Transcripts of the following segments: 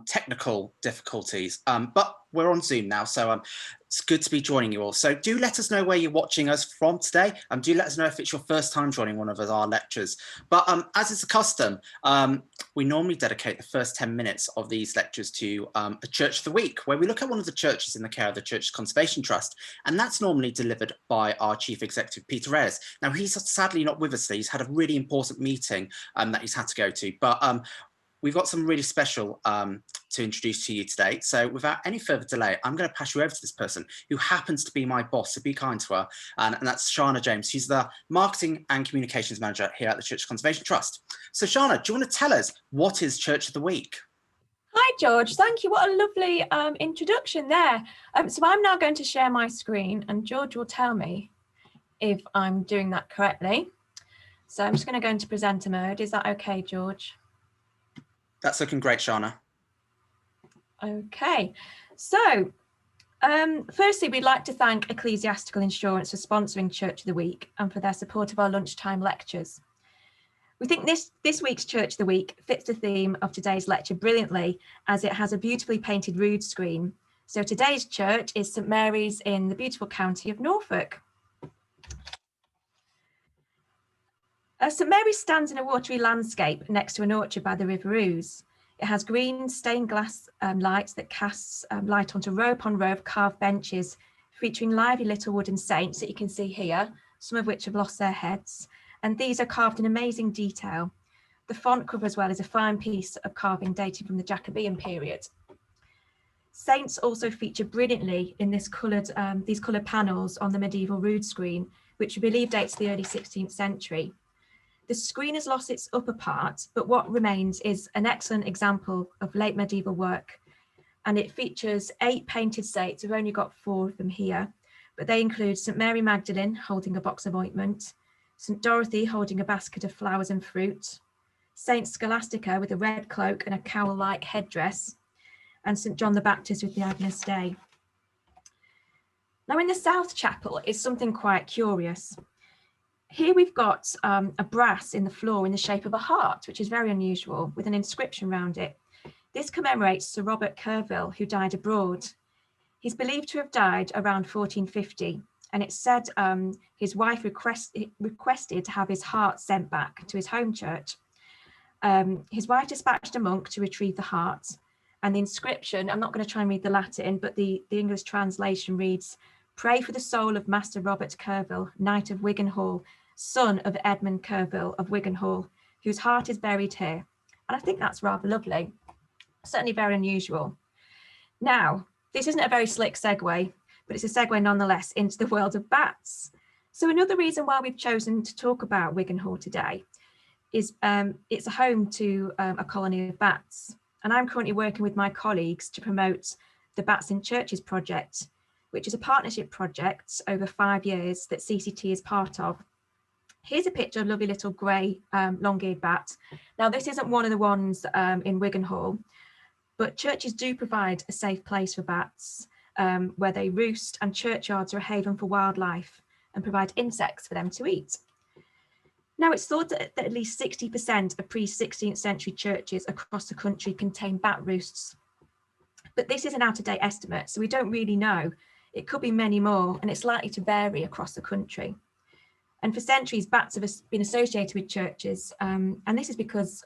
technical difficulties, but we're on Zoom now, so it's good to be joining you all. So do let us know where you're watching us from today. Do let us know if it's your first time joining one of our lectures. But as is a custom, we normally dedicate the first 10 minutes of these lectures to a Church of the Week, where we look at one of the churches in the care of the Church Conservation Trust. And that's normally delivered by our Chief Executive, Peter Ayres. Now, he's sadly not with us today. He's had a really important meeting that he's had to go to. But we've got some really special to introduce to you today. So without any further delay, I'm going to pass you over to this person who happens to be my boss, so be kind to her. And that's Shana James. She's the Marketing and Communications Manager here at the Church Conservation Trust. So Shana, do you want to tell us what is Church of the Week? Hi, George. Thank you. What a lovely introduction there. So I'm now going to share my screen and George will tell me if I'm doing that correctly. So I'm just going to go into presenter mode. Is that okay, George? That's looking great, Shana. Okay, so firstly, we'd like to thank Ecclesiastical Insurance for sponsoring Church of the Week and for their support of our lunchtime lectures. We think this week's Church of the Week fits the theme of today's lecture brilliantly, as it has a beautifully painted rood screen. So today's church is St Mary's in the beautiful county of Norfolk. St Mary's stands in a watery landscape next to an orchard by the River Ouse. It has green stained glass lights that casts light onto row upon row of carved benches, featuring lively little wooden saints that you can see here, some of which have lost their heads. And these are carved in amazing detail. The font cover as well is a fine piece of carving dating from the Jacobean period. Saints also feature brilliantly in these coloured panels on the medieval rood screen, which we believe dates to the early 16th century. The screen has lost its upper part, but what remains is an excellent example of late medieval work. And it features 8 painted saints. We've only got 4 of them here, but they include St Mary Magdalene holding a box of ointment, St Dorothy holding a basket of flowers and fruit, Saint Scholastica with a red cloak and a cowl-like headdress, and St John the Baptist with the Agnus Dei. Now in the South Chapel is something quite curious. Here we've got a brass in the floor in the shape of a heart, which is very unusual, with an inscription around it. This commemorates Sir Robert Kerville, who died abroad. He's believed to have died around 1450, and it's said his wife requested to have his heart sent back to his home church. His wife dispatched a monk to retrieve the heart, and the inscription, I'm not going to try and read the Latin, but the English translation reads, "Pray for the soul of Master Robert Kerville, Knight of Wigan Hall, son of Edmund Kerville of Wigan Hall, whose heart is buried here." And I think that's rather lovely, certainly very unusual. Now, this isn't a very slick segue, but it's a segue nonetheless into the world of bats. So another reason why we've chosen to talk about Wigan Hall today is it's a home to a colony of bats. And I'm currently working with my colleagues to promote the Bats in Churches project, which is a partnership project over 5 years that CCT is part of. Here's a picture of a lovely little grey long-eared bat. Now, this isn't one of the ones in Wigan Hall, but churches do provide a safe place for bats where they roost, and churchyards are a haven for wildlife and provide insects for them to eat. Now, it's thought that at least 60% of pre-16th century churches across the country contain bat roosts. But this is an out-of-date estimate, so we don't really know. It could be many more, and it's likely to vary across the country. And for centuries, bats have been associated with churches, and this is because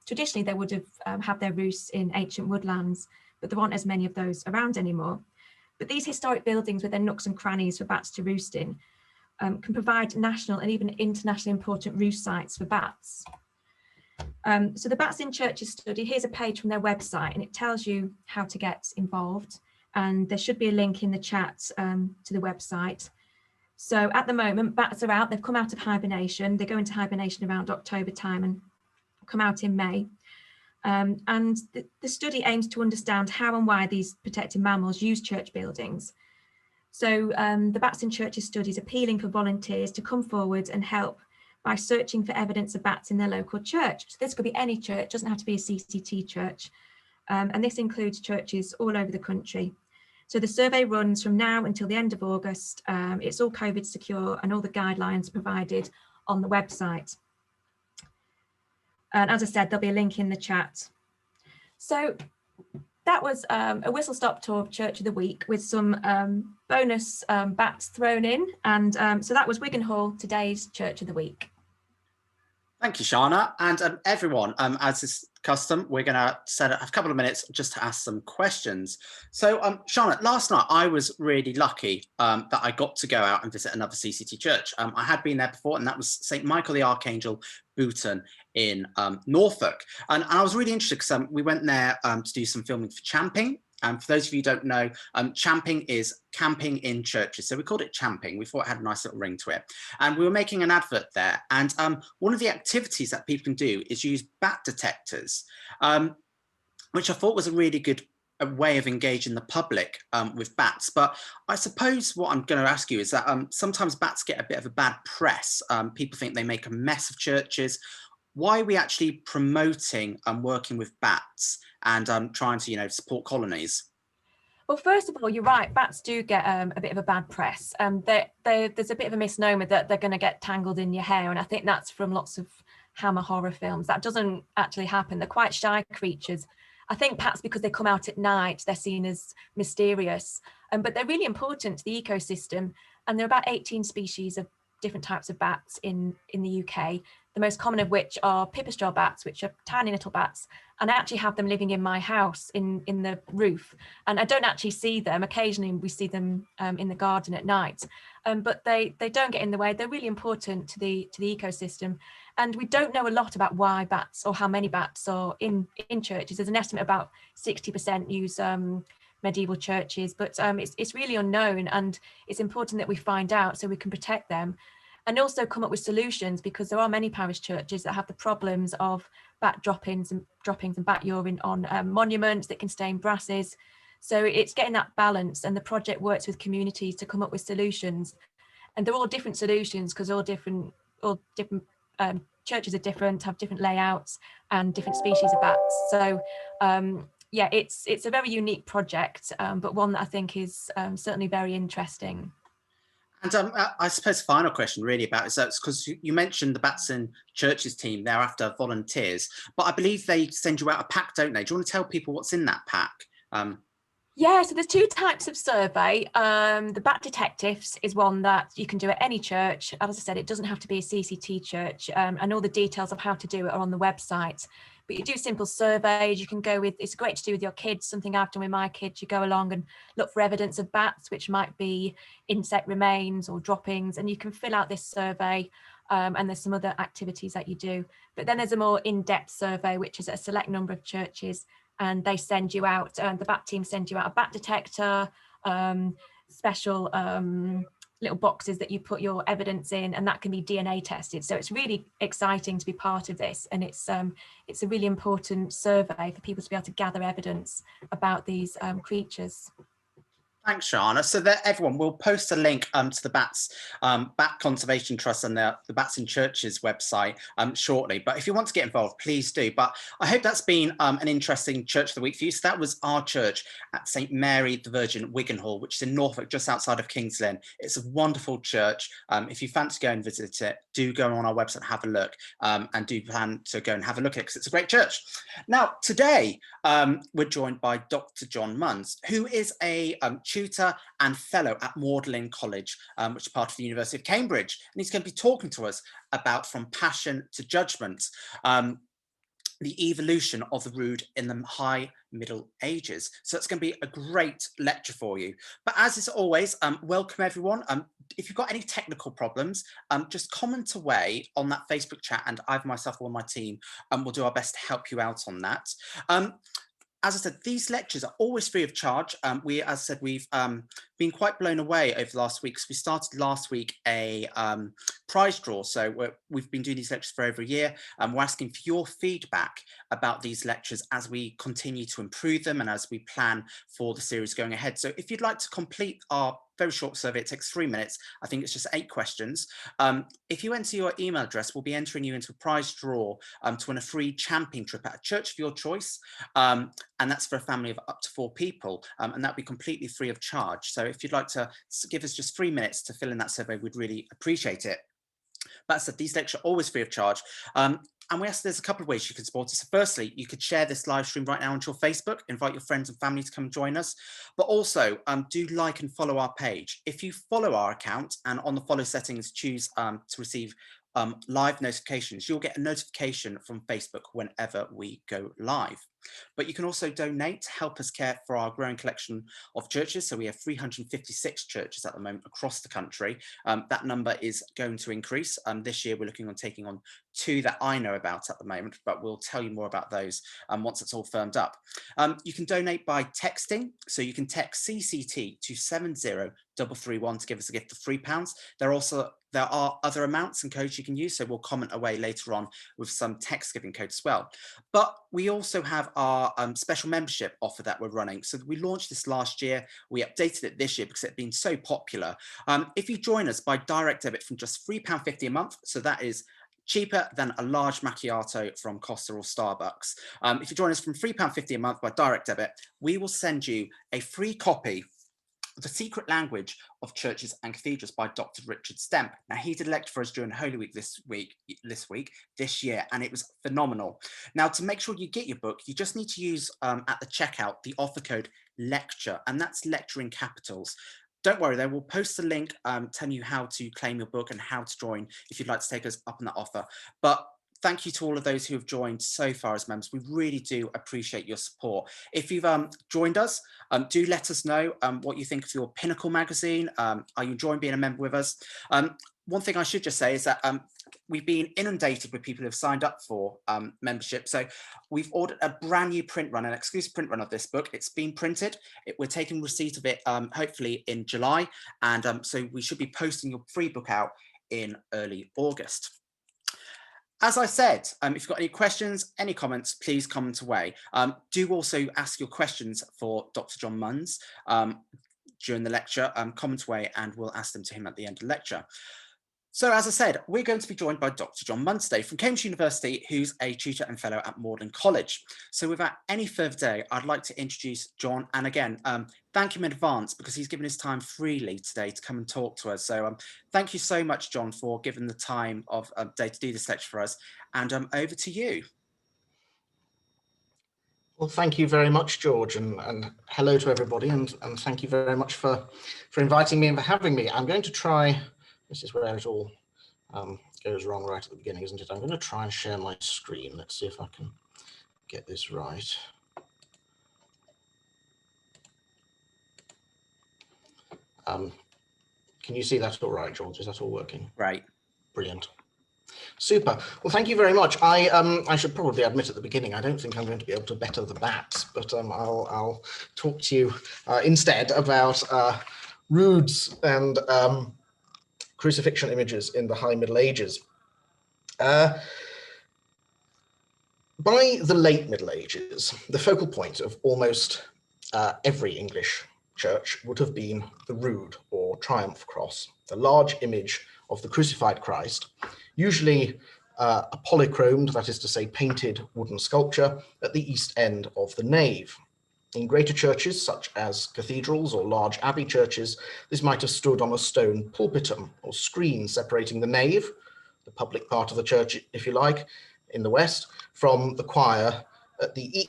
traditionally they would have had their roosts in ancient woodlands, but there aren't as many of those around anymore. But these historic buildings with their nooks and crannies for bats to roost in can provide national and even internationally important roost sites for bats. So the Bats in Churches study, here's a page from their website, and it tells you how to get involved. And there should be a link in the chat to the website. So at the moment, bats are out, they've come out of hibernation. They go into hibernation around October time and come out in May. And the study aims to understand how and why these protected mammals use church buildings. So the Bats in Churches study is appealing for volunteers to come forward and help by searching for evidence of bats in their local church. So this could be any church, doesn't have to be a CCT church. And this includes churches all over the country. So the survey runs from now until the end of August. It's all COVID secure and all the guidelines provided on the website. And as I said, there'll be a link in the chat. So that was a whistle-stop tour of Church of the Week with some bonus bats thrown in. And so that was Wigan Hall, today's Church of the Week. Thank you, Shana. And everyone, as is custom, we're going to set a couple of minutes just to ask some questions. So, Shana, last night I was really lucky that I got to go out and visit another CCT church. I had been there before, and that was St. Michael the Archangel, Booton in Norfolk. And I was really interested because we went there to do some filming for Champing. And for those of you who don't know, champing is camping in churches. So we called it champing. We thought it had a nice little ring to it. And we were making an advert there. And one of the activities that people can do is use bat detectors, which I thought was a really good way of engaging the public with bats. But I suppose what I'm going to ask you is that sometimes bats get a bit of a bad press. People think they make a mess of churches. Why are we actually promoting and working with bats and trying to, support colonies? Well, first of all, you're right. Bats do get a bit of a bad press. There's a bit of a misnomer that they're going to get tangled in your hair. And I think that's from lots of Hammer horror films. That doesn't actually happen. They're quite shy creatures. I think perhaps because they come out at night, they're seen as mysterious. But they're really important to the ecosystem. And there are about 18 species of different types of bats in the UK, the most common of which are pipistrelle bats, which are tiny little bats. And I actually have them living in my house in the roof. And I don't actually see them. Occasionally we see them in the garden at night, but they don't get in the way. They're really important to the ecosystem. And we don't know a lot about why bats or how many bats are in churches. There's an estimate about 60% use medieval churches, but it's really unknown, and it's important that we find out so we can protect them and also come up with solutions, because there are many parish churches that have the problems of bat droppings and bat urine on monuments that can stain brasses. So it's getting that balance, and the project works with communities to come up with solutions, and they're all different solutions because all different churches are different, have different layouts and different species of bats. So yeah, it's a very unique project, but one that I think is certainly very interesting. And I suppose the final question really about is that because you mentioned the Bats in Churches team, they're after volunteers, but I believe they send you out a pack, don't they? Do you want to tell people what's in that pack? Yeah, so there's two types of survey. The Bat Detectives is one that you can do at any church. As I said, it doesn't have to be a CCT church, and all the details of how to do it are on the website. But you do simple surveys. You can go with, it's great to do with your kids, something I've done with my kids. You go along and look for evidence of bats, which might be insect remains or droppings, and you can fill out this survey. And there's some other activities that you do. But then there's a more in-depth survey, which is a select number of churches, and they send you out, the bat team send you out a bat detector, special little boxes that you put your evidence in, and that can be DNA tested. So it's really exciting to be part of this, and it's a really important survey for people to be able to gather evidence about these creatures. Thanks, Shana. So that everyone, we'll post a link to the Bat Conservation Trust and the Bats in Churches website shortly. But if you want to get involved, please do. But I hope that's been an interesting Church of the Week for you. So that was our church at St. Mary the Virgin, Wigan Hall, which is in Norfolk, just outside of King's Lynn. It's a wonderful church. If you fancy going and visit it, do go on our website and have a look, and do plan to go and have a look at it because it's a great church. Now, today, we're joined by Dr. John Munns, who is a tutor and fellow at Magdalen College, which is part of the University of Cambridge. And he's going to be talking to us about From Passion to Judgement, the evolution of the Rood in the High Middle Ages. So it's going to be a great lecture for you. But as is always, welcome everyone. If you've got any technical problems, just comment away on that Facebook chat, and either myself or my team will do our best to help you out on that. As I said, these lectures are always free of charge. As I said, we've been quite blown away over the last week. So we started last week a prize draw. So we've been doing these lectures for over a year. We're asking for your feedback about these lectures as we continue to improve them and as we plan for the series going ahead. So if you'd like to complete our very short survey, it takes 3 minutes. I think it's just 8 questions. If you enter your email address, we'll be entering you into a prize draw to win a free champing trip at a church of your choice. And that's for a family of up to 4 people. And that'll be completely free of charge. So if you'd like to give us just 3 minutes to fill in that survey, we'd really appreciate it. That said, these lectures are always free of charge. And we ask there's a couple of ways you can support us. So firstly, you could share this live stream right now onto your Facebook, invite your friends and family to come join us. But also do like and follow our page. If you follow our account and on the follow settings, choose to receive live notifications, you'll get a notification from Facebook whenever we go live. But you can also donate to help us care for our growing collection of churches. So we have 356 churches at the moment across the country. That number is going to increase. This year we're looking on taking on 2 that I know about at the moment, but we'll tell you more about those once it's all firmed up. You can donate by texting. So you can text CCT to 70331 to give us a gift of £3. There are other amounts and codes you can use, so we'll comment away later on with some text giving code as well. But we also have our special membership offer that we're running. So we launched this last year. We updated it this year because it had been so popular. If you join us by direct debit from just £3.50 a month, so that is cheaper than a large macchiato from Costa or Starbucks. If you join us from £3.50 a month by direct debit, we will send you a free copy The Secret Language of Churches and Cathedrals by Dr. Richard Stemp. Now, he did a lecture for us during Holy Week this year, and it was phenomenal. Now, to make sure you get your book, you just need to use at the checkout the offer code LECTURE, and that's lecture in capitals. Don't worry, though, we'll post the link telling you how to claim your book and how to join if you'd like to take us up on that offer. But thank you to all of those who have joined so far as members. We really do appreciate your support. If you've joined us, do let us know what you think of your Pinnacle magazine. Are you enjoying being a member with us? One thing I should just say is that we've been inundated with people who have signed up for membership. So we've ordered a brand new print run, an exclusive print run of this book. It's been printed. We're taking receipt of it hopefully in July. And so we should be posting your free book out in early August. As I said, if you've got any questions, any comments, please comment away. Do also ask your questions for Dr. John Munns during the lecture, comment away, and we'll ask them to him at the end of the lecture. So as I said, we're going to be joined by Dr. John Munns today from Cambridge University, who's a tutor and fellow at Magdalen College. So without any further delay, I'd like to introduce John. And again, thank him in advance because he's given his time freely today to come and talk to us. So thank you so much, John, for giving the time of day to do this lecture for us. And over to you. Well, thank you very much, George, and hello to everybody, and thank you very much for inviting me and for having me. I'm going to try, this is where it all goes wrong right at the beginning, isn't it? I'm going to try and share my screen. Let's see if I can get this right. Can you see that all right, George? Is that all working? Right. Brilliant. Super. Well, thank you very much. I should probably admit at the beginning, I don't think I'm going to be able to better the bats, but I'll talk to you instead about roods and crucifixion images in the High Middle Ages. By the late Middle Ages, the focal point of almost every English church would have been the rood or triumph cross, the large image of the crucified Christ, usually a polychromed, that is to say painted wooden sculpture at the east end of the nave. In greater churches, such as cathedrals or large abbey churches, this might have stood on a stone pulpitum or screen separating the nave, the public part of the church, if you like, in the west, from the choir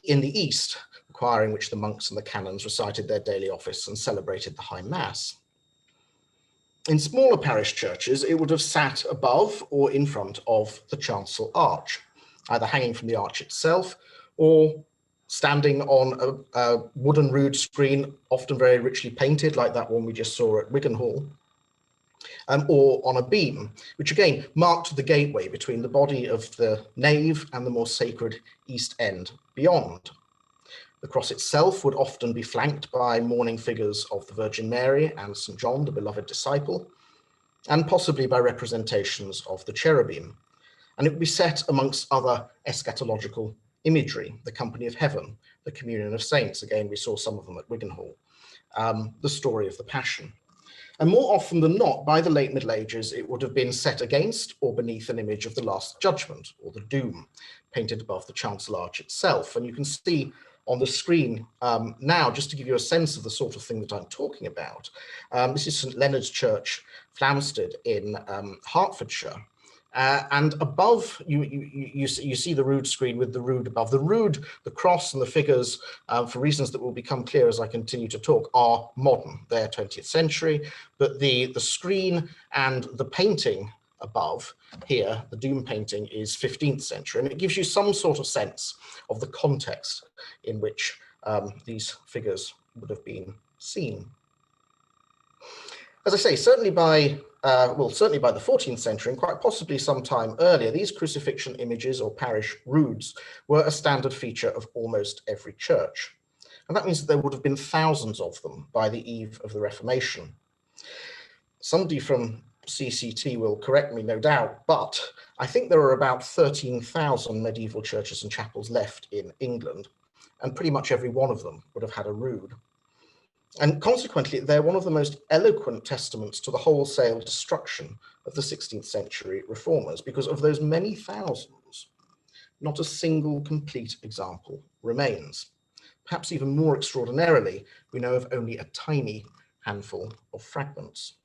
in the east, the choir in which the monks and the canons recited their daily office and celebrated the high mass. In smaller parish churches, it would have sat above or in front of the chancel arch, either hanging from the arch itself or standing on a wooden rood screen, often very richly painted, like that one we just saw at Wigan Hall, or on a beam, which again marked the gateway between the body of the nave and the more sacred east end beyond. The cross itself would often be flanked by mourning figures of the Virgin Mary and St. John, the beloved disciple, and possibly by representations of the cherubim. And it would be set amongst other eschatological imagery, the company of heaven, the communion of saints. Again, we saw some of them at Wigan Hall, the story of the Passion. And more often than not, by the late Middle Ages, it would have been set against or beneath an image of the Last Judgement, or the Doom, painted above the chancel arch itself. And you can see on the screen now, just to give you a sense of the sort of thing that I'm talking about. This is St. Leonard's Church, Flamstead in Hertfordshire. And above, you see the rood screen with the rood above. The rood, the cross and the figures, for reasons that will become clear as I continue to talk, are modern. They're 20th century, but the screen and the painting above here, the Doom painting, is 15th century. And it gives you some sort of sense of the context in which these figures would have been seen. As I say, certainly by the 14th century and quite possibly sometime earlier, these crucifixion images or parish roods were a standard feature of almost every church. And that means that there would have been thousands of them by the eve of the Reformation. Somebody from CCT will correct me, no doubt, but I think there are about 13,000 medieval churches and chapels left in England, and pretty much every one of them would have had a rood. And consequently, they're one of the most eloquent testaments to the wholesale destruction of the 16th century reformers, because of those many thousands, not a single complete example remains. Perhaps even more extraordinarily, we know of only a tiny handful of fragments.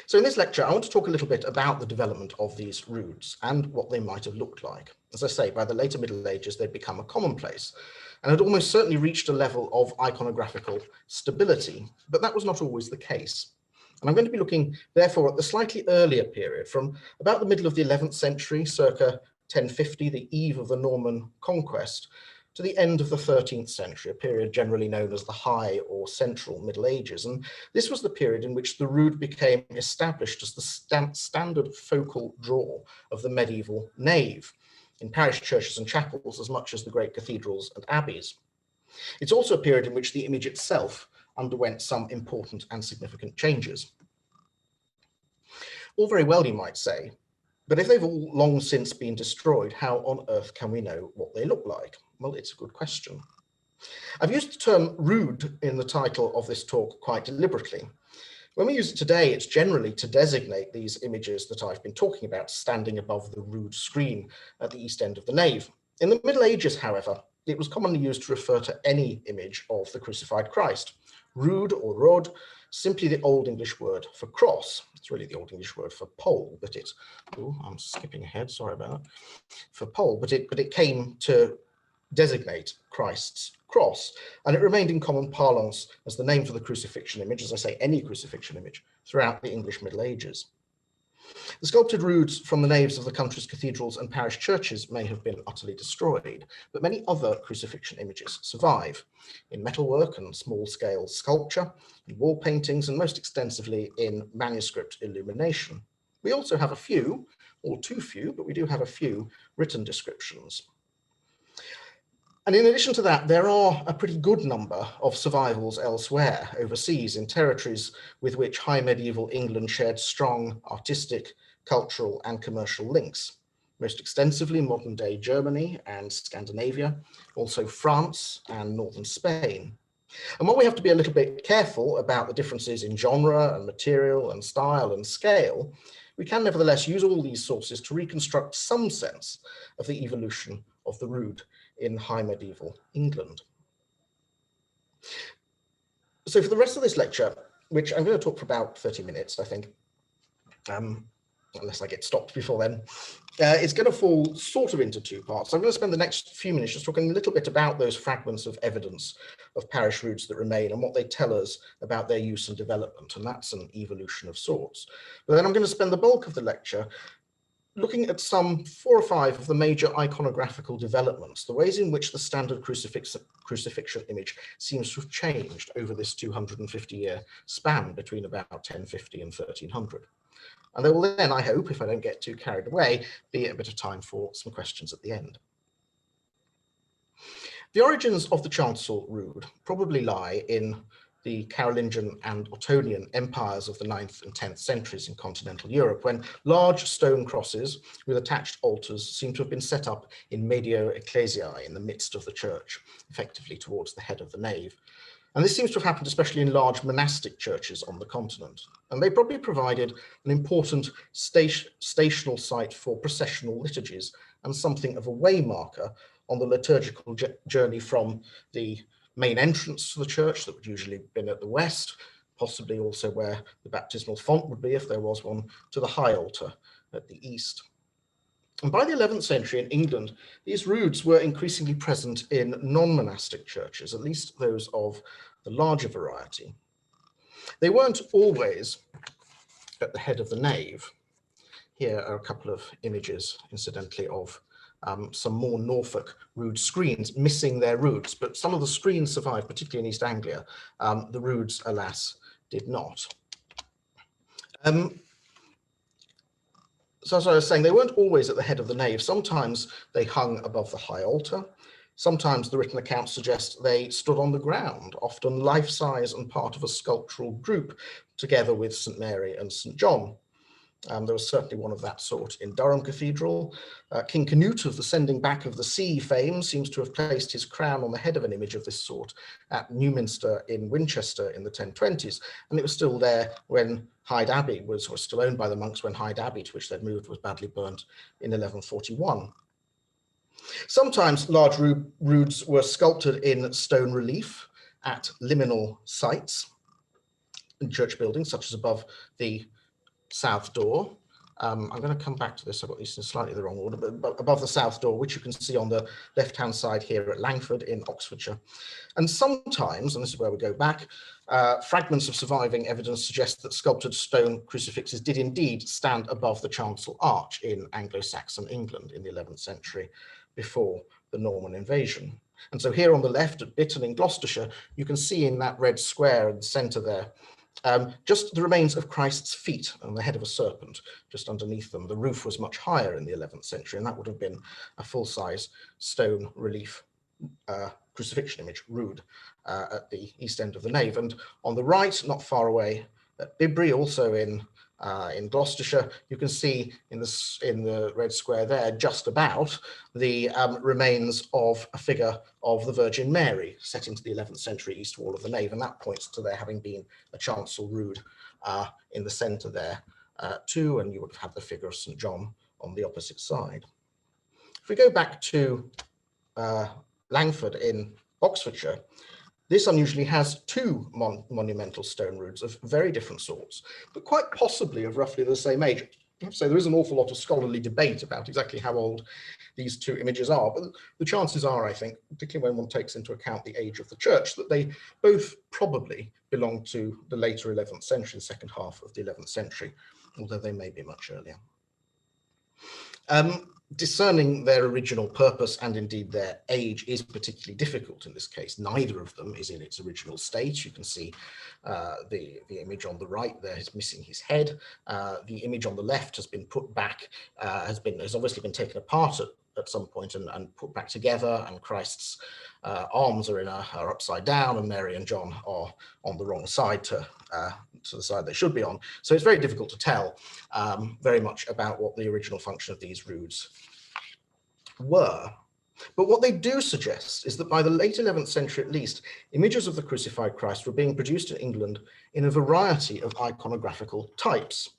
So in this lecture, I want to talk a little bit about the development of these roods and what they might have looked like. As I say, by the later Middle Ages, they'd become a commonplace and had almost certainly reached a level of iconographical stability, but that was not always the case. And I'm going to be looking, therefore, at the slightly earlier period, from about the middle of the 11th century, circa 1050, the eve of the Norman Conquest, to the end of the 13th century, a period generally known as the High or Central Middle Ages. And this was the period in which the rood became established as the standard focal draw of the medieval nave, in parish churches and chapels as much as the great cathedrals and abbeys. It's also a period in which the image itself underwent some important and significant changes. All very well, you might say, but if they've all long since been destroyed, how on earth can we know what they look like? Well, it's a good question. I've used the term rood in the title of this talk quite deliberately. When we use it today, it's generally to designate these images that I've been talking about standing above the rood screen at the east end of the nave. In the Middle Ages, however, it was commonly used to refer to any image of the crucified Christ. Rood or rod, simply the Old English word for cross. It's really the Old English word for pole, but it's, oh, I'm skipping ahead, sorry about that, for pole, but it came to designate Christ's cross, and it remained in common parlance as the name for the crucifixion image, as I say, any crucifixion image, throughout the English Middle Ages. The sculpted roods from the naves of the country's cathedrals and parish churches may have been utterly destroyed, but many other crucifixion images survive in metalwork and small-scale sculpture, in wall paintings, and most extensively in manuscript illumination. We also have a few, or too few, but we do have a few written descriptions. And in addition to that, there are a pretty good number of survivals elsewhere, overseas, in territories with which high medieval England shared strong artistic, cultural, and commercial links. Most extensively, modern-day Germany and Scandinavia, also France and northern Spain. And while we have to be a little bit careful about the differences in genre and material and style and scale, we can nevertheless use all these sources to reconstruct some sense of the evolution of the rood in high medieval England. So for the rest of this lecture, which I'm going to talk for about 30 minutes, I think, unless I get stopped before then, it's going to fall sort of into two parts. I'm going to spend the next few minutes just talking a little bit about those fragments of evidence of parish roods that remain and what they tell us about their use and development, and that's an evolution of sorts. But then I'm going to spend the bulk of the lecture looking at some 4 or 5 of the major iconographical developments, the ways in which the standard crucifixion image seems to have changed over this 250-year span between about 1050 and 1300. And there will then, I hope, if I don't get too carried away, be a bit of time for some questions at the end. The origins of the chancel rood probably lie in the Carolingian and Ottonian empires of the 9th and 10th centuries in continental Europe, when large stone crosses with attached altars seem to have been set up in medio ecclesiae, in the midst of the church, effectively towards the head of the nave. And this seems to have happened especially in large monastic churches on the continent. And they probably provided an important stational site for processional liturgies and something of a waymarker on the liturgical journey from the main entrance to the church that would usually have been at the west, possibly also where the baptismal font would be, if there was one, to the high altar at the east. And by the 11th century in England, these roods were increasingly present in non-monastic churches, at least those of the larger variety. They weren't always at the head of the nave. Here are a couple of images, incidentally, of some more Norfolk rood screens missing their roods, but some of the screens survived, particularly in East Anglia. The roods, alas, did not. So as I was saying, they weren't always at the head of the nave. Sometimes they hung above the high altar. Sometimes the written accounts suggest they stood on the ground, often life-size and part of a sculptural group, together with St. Mary and St. John. There was certainly one of that sort in Durham Cathedral. King Canute of the Sending Back of the Sea fame seems to have placed his crown on the head of an image of this sort at Newminster in Winchester in the 1020s, and it was still there when Hyde Abbey was still owned by the monks when Hyde Abbey, to which they'd moved, was badly burnt in 1141. Sometimes large roods were sculpted in stone relief at liminal sites in church buildings, such as above the south door. I'm going to come back to this. I've got these in slightly the wrong order, but above the south door, which you can see on the left-hand side here at Langford in Oxfordshire. And sometimes, and this is where we go back, fragments of surviving evidence suggest that sculptured stone crucifixes did indeed stand above the chancel arch in Anglo-Saxon England in the 11th century, before the Norman invasion. And so here on the left at Bitton in Gloucestershire, you can see in that red square in the centre there, just the remains of Christ's feet and the head of a serpent just underneath them. The roof was much higher in the 11th century, and that would have been a full-size stone relief crucifixion image, Rood, at the east end of the nave. And on the right, not far away at Bibri, also in Gloucestershire, you can see in the red square there, just about, the remains of a figure of the Virgin Mary set into the 11th century east wall of the nave, and that points to there having been a chancel rood in the centre there too, and you would have had the figure of St. John on the opposite side. If we go back to Langford in Oxfordshire, this unusually has two monumental stone roods of very different sorts, but quite possibly of roughly the same age. So there is an awful lot of scholarly debate about exactly how old these two images are, but the chances are, I think, particularly when one takes into account the age of the church, that they both probably belong to the later 11th century, the second half of the 11th century, although they may be much earlier. Discerning their original purpose and indeed their age is particularly difficult in this case. Neither of them is in its original state. You can see the image on the right there is missing his head. The image on the left has been put back, has obviously been taken apart at some point and put back together, and Christ's arms are upside down, and Mary and John are on the wrong side to the side they should be on. So it's very difficult to tell very much about what the original function of these roods were. But what they do suggest is that by the late 11th century at least, images of the crucified Christ were being produced in England in a variety of iconographical types.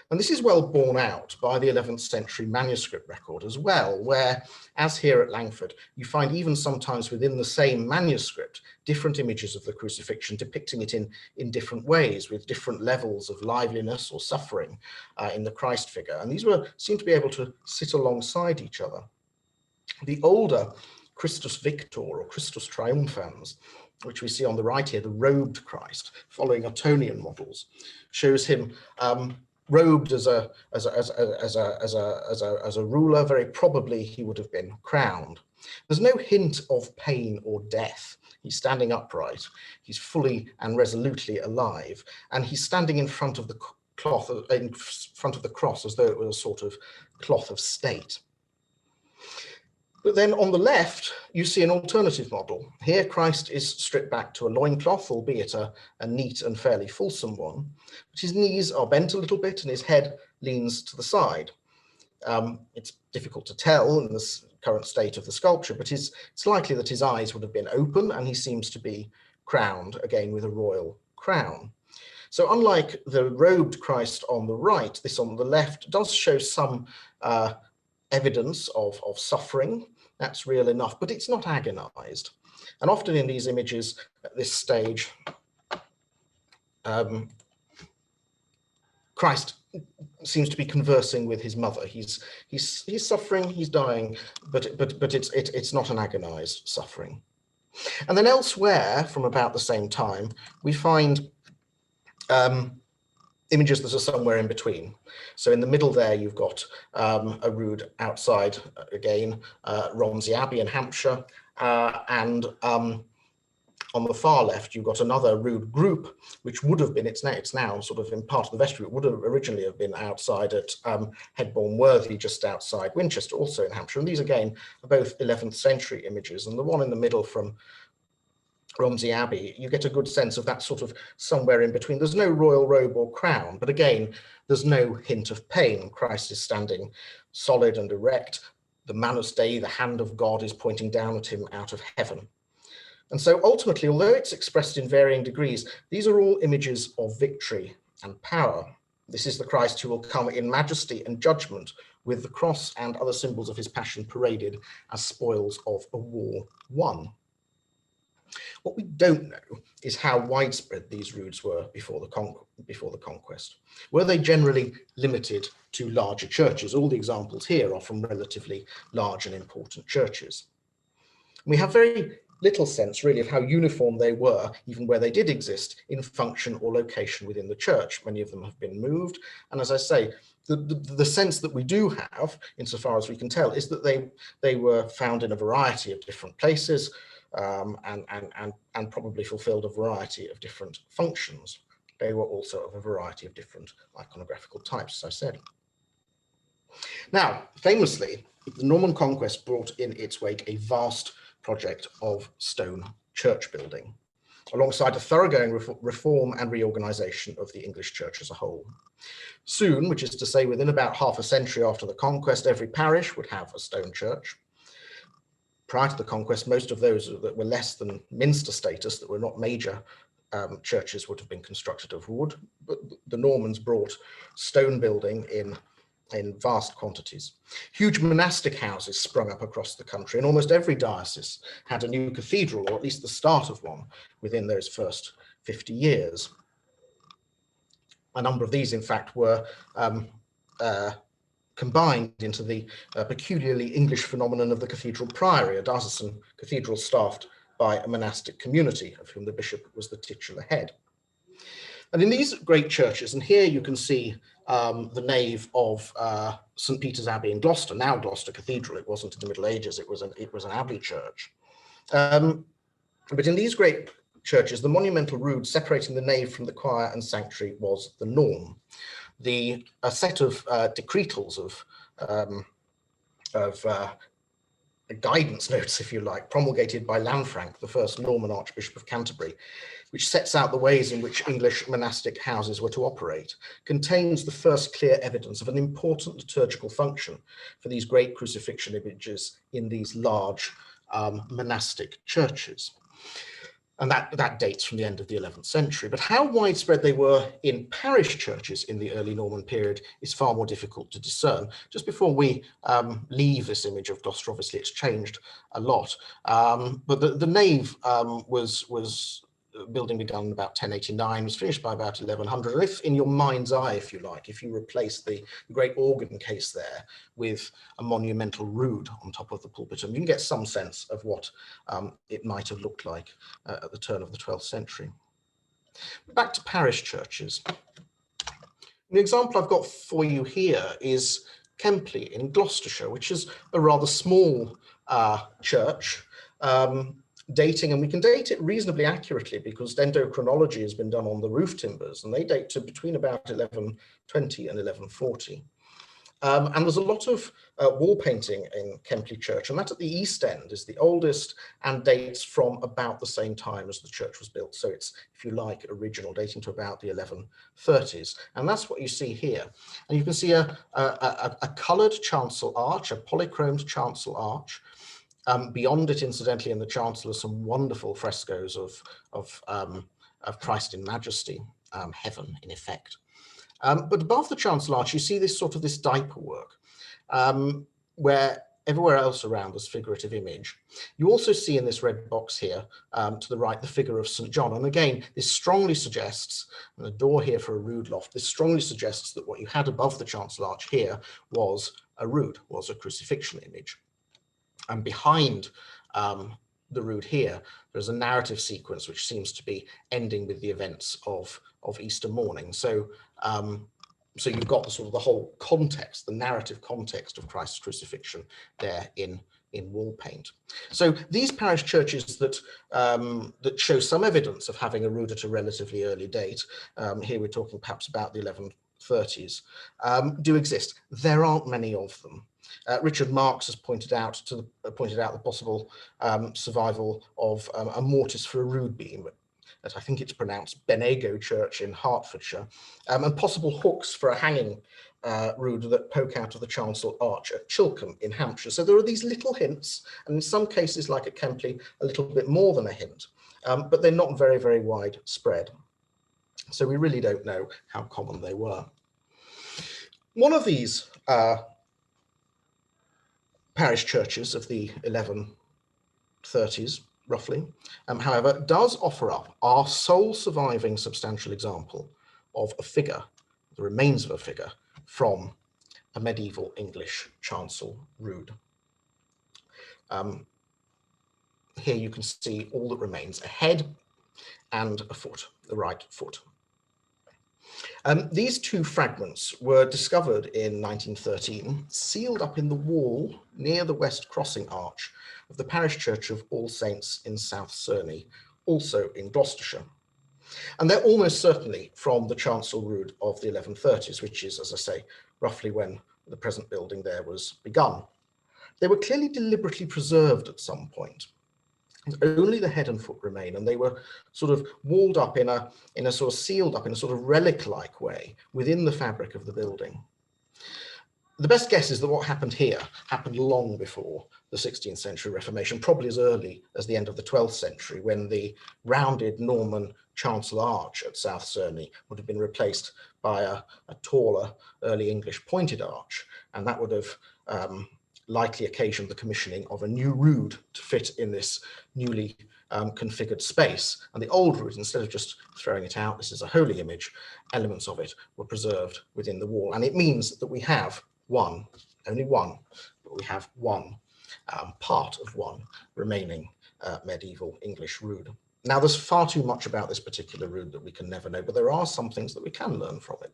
And this is well borne out by the 11th century manuscript record as well, where, as here at Langford, you find even sometimes within the same manuscript, different images of the crucifixion depicting it in different ways, with different levels of liveliness or suffering in the Christ figure. And these seem to be able to sit alongside each other. The older Christus Victor or Christus Triumphans, which we see on the right here, the robed Christ, following Ottonian models, shows him robed as a ruler. Very probably he would have been crowned. There's no hint of pain or death. He's standing upright. He's fully and resolutely alive, and he's standing in front of the cloth, in front of the cross, as though it was a sort of cloth of state. But then on the left, you see an alternative model. Here, Christ is stripped back to a loincloth, albeit a neat and fairly fulsome one. But his knees are bent a little bit and his head leans to the side. It's difficult to tell in the current state of the sculpture, but it's likely that his eyes would have been open, and he seems to be crowned, again with a royal crown. So unlike the robed Christ on the right, this on the left does show some evidence of suffering. That's real enough, but it's not agonized. And often in these images at this stage, Christ seems to be conversing with his mother. He's suffering, he's dying, but it's not an agonized suffering. And then elsewhere, from about the same time, we find images that are somewhere in between. So in the middle there, you've got a rood outside, again, Romsey Abbey in Hampshire, and on the far left, you've got another rood group, which would have been, it's now sort of in part of the vestry, it would have originally have been outside at Headbourne Worthy, just outside Winchester, also in Hampshire. And these again are both 11th century images. And the one in the middle from Romsey Abbey, you get a good sense of that sort of somewhere in between. There's no royal robe or crown, but again, there's no hint of pain. Christ is standing solid and erect. The Manus Dei, the hand of God, is pointing down at him out of heaven. And so ultimately, although it's expressed in varying degrees, these are all images of victory and power. This is the Christ who will come in majesty and judgment, with the cross and other symbols of his passion paraded as spoils of a war won. What we don't know is how widespread these roods were before the conquest. Were they generally limited to larger churches? All the examples here are from relatively large and important churches. We have very little sense really of how uniform they were, even where they did exist, in function or location within the church. Many of them have been moved. And as I say, the sense that we do have, insofar as we can tell, is that they were found in a variety of different places, and probably fulfilled a variety of different functions. They were also of a variety of different iconographical types, as I said. Now, famously, the Norman conquest brought in its wake a vast project of stone church building, alongside a thoroughgoing reform and reorganization of the English church as a whole. Soon, which is to say within about half a century after the conquest, every parish would have a stone church. Prior to the conquest, most of those that were less than minster status, that were not major churches, would have been constructed of wood, but the Normans brought stone building in vast quantities. Huge monastic houses sprung up across the country, and almost every diocese had a new cathedral, or at least the start of one, within those first 50 years. A number of these, in fact, were combined into the peculiarly English phenomenon of the Cathedral Priory, a diocesan cathedral staffed by a monastic community, of whom the bishop was the titular head. And in these great churches, and here you can see the nave of St. Peter's Abbey in Gloucester, now Gloucester Cathedral. It wasn't in the Middle Ages, it was an abbey church. But in these great churches, the monumental rood separating the nave from the choir and sanctuary was the norm. A set of decretals of guidance notes, if you like, promulgated by Lanfranc, the first Norman Archbishop of Canterbury, which sets out the ways in which English monastic houses were to operate, contains the first clear evidence of an important liturgical function for these great crucifixion images in these large monastic churches. And that dates from the end of the 11th century. But how widespread they were in parish churches in the early Norman period is far more difficult to discern. Just before we leave this image of Gloucester, obviously it's changed a lot. But the nave was building begun in about 1089, was finished by about 1100. And if in your mind's eye, if you like, if you replace the great organ case there with a monumental rood on top of the pulpitum, you can get some sense of what it might have looked like at the turn of the 12th century. Back to parish churches. The example I've got for you here is Kempley in Gloucestershire, which is a rather small church, dating, and we can date it reasonably accurately because dendrochronology has been done on the roof timbers, and they date to between about 1120 and 1140. And there's a lot of wall painting in Kempley Church, and that at the East End is the oldest and dates from about the same time as the church was built. So it's, if you like, original, dating to about the 1130s. And that's what you see here. And you can see a coloured chancel arch, a polychromed chancel arch. Beyond it, incidentally, in the chancel are some wonderful frescoes of Christ in majesty, heaven in effect. But above the chancel arch, you see this diaper work, where everywhere else around this figurative image. You also see in this red box here to the right the figure of St. John. And again, this strongly suggests, and a door here for a rood loft, this strongly suggests that what you had above the chancel arch here was a rood, was a crucifixion image. And behind the rood here, there's a narrative sequence which seems to be ending with the events of Easter morning. So so you've got the sort of the whole context, the narrative context of Christ's crucifixion there in wall paint. So these parish churches that that show some evidence of having a rood at a relatively early date, here we're talking perhaps about the 1130s, do exist. There aren't many of them. Richard Marks has pointed out the possible survival of a mortise for a rood beam at, I think it's pronounced, Benego Church in Hertfordshire, and possible hooks for a hanging rood that poke out of the chancel arch at Chilcombe in Hampshire. So there are these little hints, and in some cases, like at Kempley, a little bit more than a hint, but they're not very, very widespread. So we really don't know how common they were. One of these parish churches of the 1130s, roughly, however, does offer up our sole surviving substantial example of a figure, the remains of a figure, from a medieval English chancel rood. Here you can see all that remains, a head and a foot, the right foot. These two fragments were discovered in 1913, sealed up in the wall near the west crossing arch of the parish church of All Saints in South Cerney, also in Gloucestershire. And they're almost certainly from the chancel rood of the 1130s, which is, as I say, roughly when the present building there was begun. They were clearly deliberately preserved at some point. Only the head and foot remain, and they were sort of walled up in a sort of sealed up in a sort of relic-like way within the fabric of the building. The best guess is that what happened here happened long before the 16th century Reformation, probably as early as the end of the 12th century, when the rounded Norman chancel arch at South Cerney would have been replaced by a taller early English pointed arch, and that would have likely occasioned the commissioning of a new rood to fit in this newly configured space. And the old rood, instead of just throwing it out, this is a holy image, elements of it were preserved within the wall. And it means that we have one, only one, but we have one, part of one remaining medieval English rood. Now, there's far too much about this particular rood that we can never know, but there are some things that we can learn from it.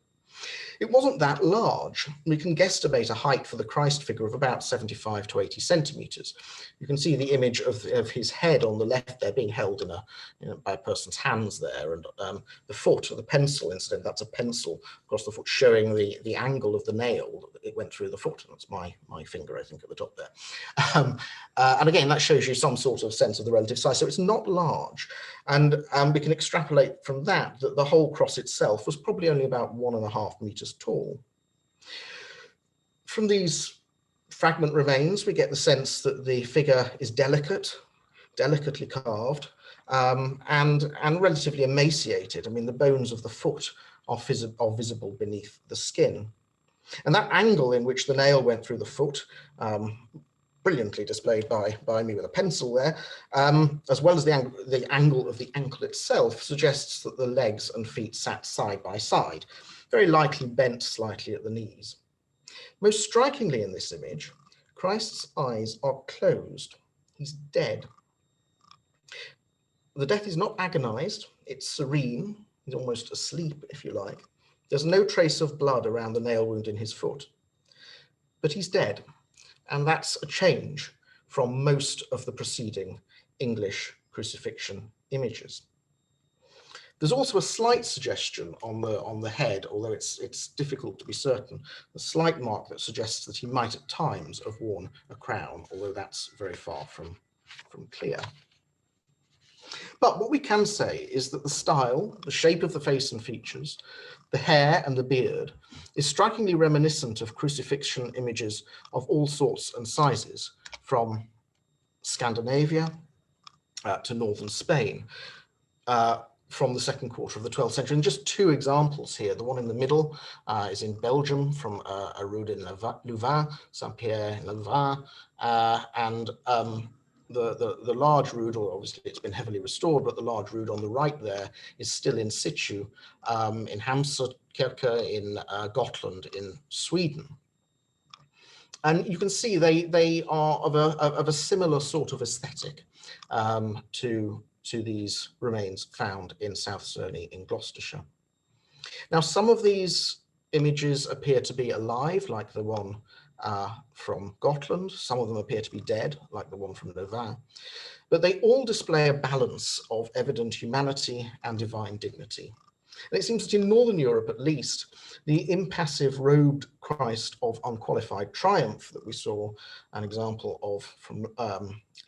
It wasn't that large. We can guesstimate a height for the Christ figure of about 75 to 80 centimeters. You can see the image of his head on the left there being held in by a person's hands there, and the foot, or the pencil, instead, that's a pencil across the foot showing the angle of the nail that it went through the foot. And that's my finger, I think, at the top there. And again, that shows you some sort of sense of the relative size. So it's not large. And we can extrapolate from that the whole cross itself was probably only about 1.5 meters tall. From these fragment remains, we get the sense that the figure is delicately carved, and relatively emaciated. I mean, the bones of the foot are visible beneath the skin. And that angle in which the nail went through the foot, brilliantly displayed by me with a pencil there, as well as the angle of the ankle itself, suggests that the legs and feet sat side by side, very likely bent slightly at the knees. Most strikingly in this image, Christ's eyes are closed. He's dead. The death is not agonized, it's serene. He's almost asleep, if you like. There's no trace of blood around the nail wound in his foot, but he's dead. And that's a change from most of the preceding English crucifixion images. There's also a slight suggestion on the head, although it's difficult to be certain, a slight mark that suggests that he might at times have worn a crown, although that's very far from clear. But what we can say is that the style, the shape of the face and features, the hair and the beard is strikingly reminiscent of crucifixion images of all sorts and sizes, from Scandinavia to northern Spain. from the second quarter of the 12th century. And just two examples here. The one in the middle is in Belgium from a rood in Louvain, Saint-Pierre in Louvain, and the large rood, or obviously it's been heavily restored, but the large rood on the right there is still in situ in Hamnskirke in Gotland in Sweden. And you can see they are of a similar sort of aesthetic to these remains found in South Cerney in Gloucestershire. Now, some of these images appear to be alive, like the one from Gotland. Some of them appear to be dead, like the one from Louvain. But they all display a balance of evident humanity and divine dignity. And it seems that in Northern Europe, at least, the impassive robed Christ of unqualified triumph that we saw an example of from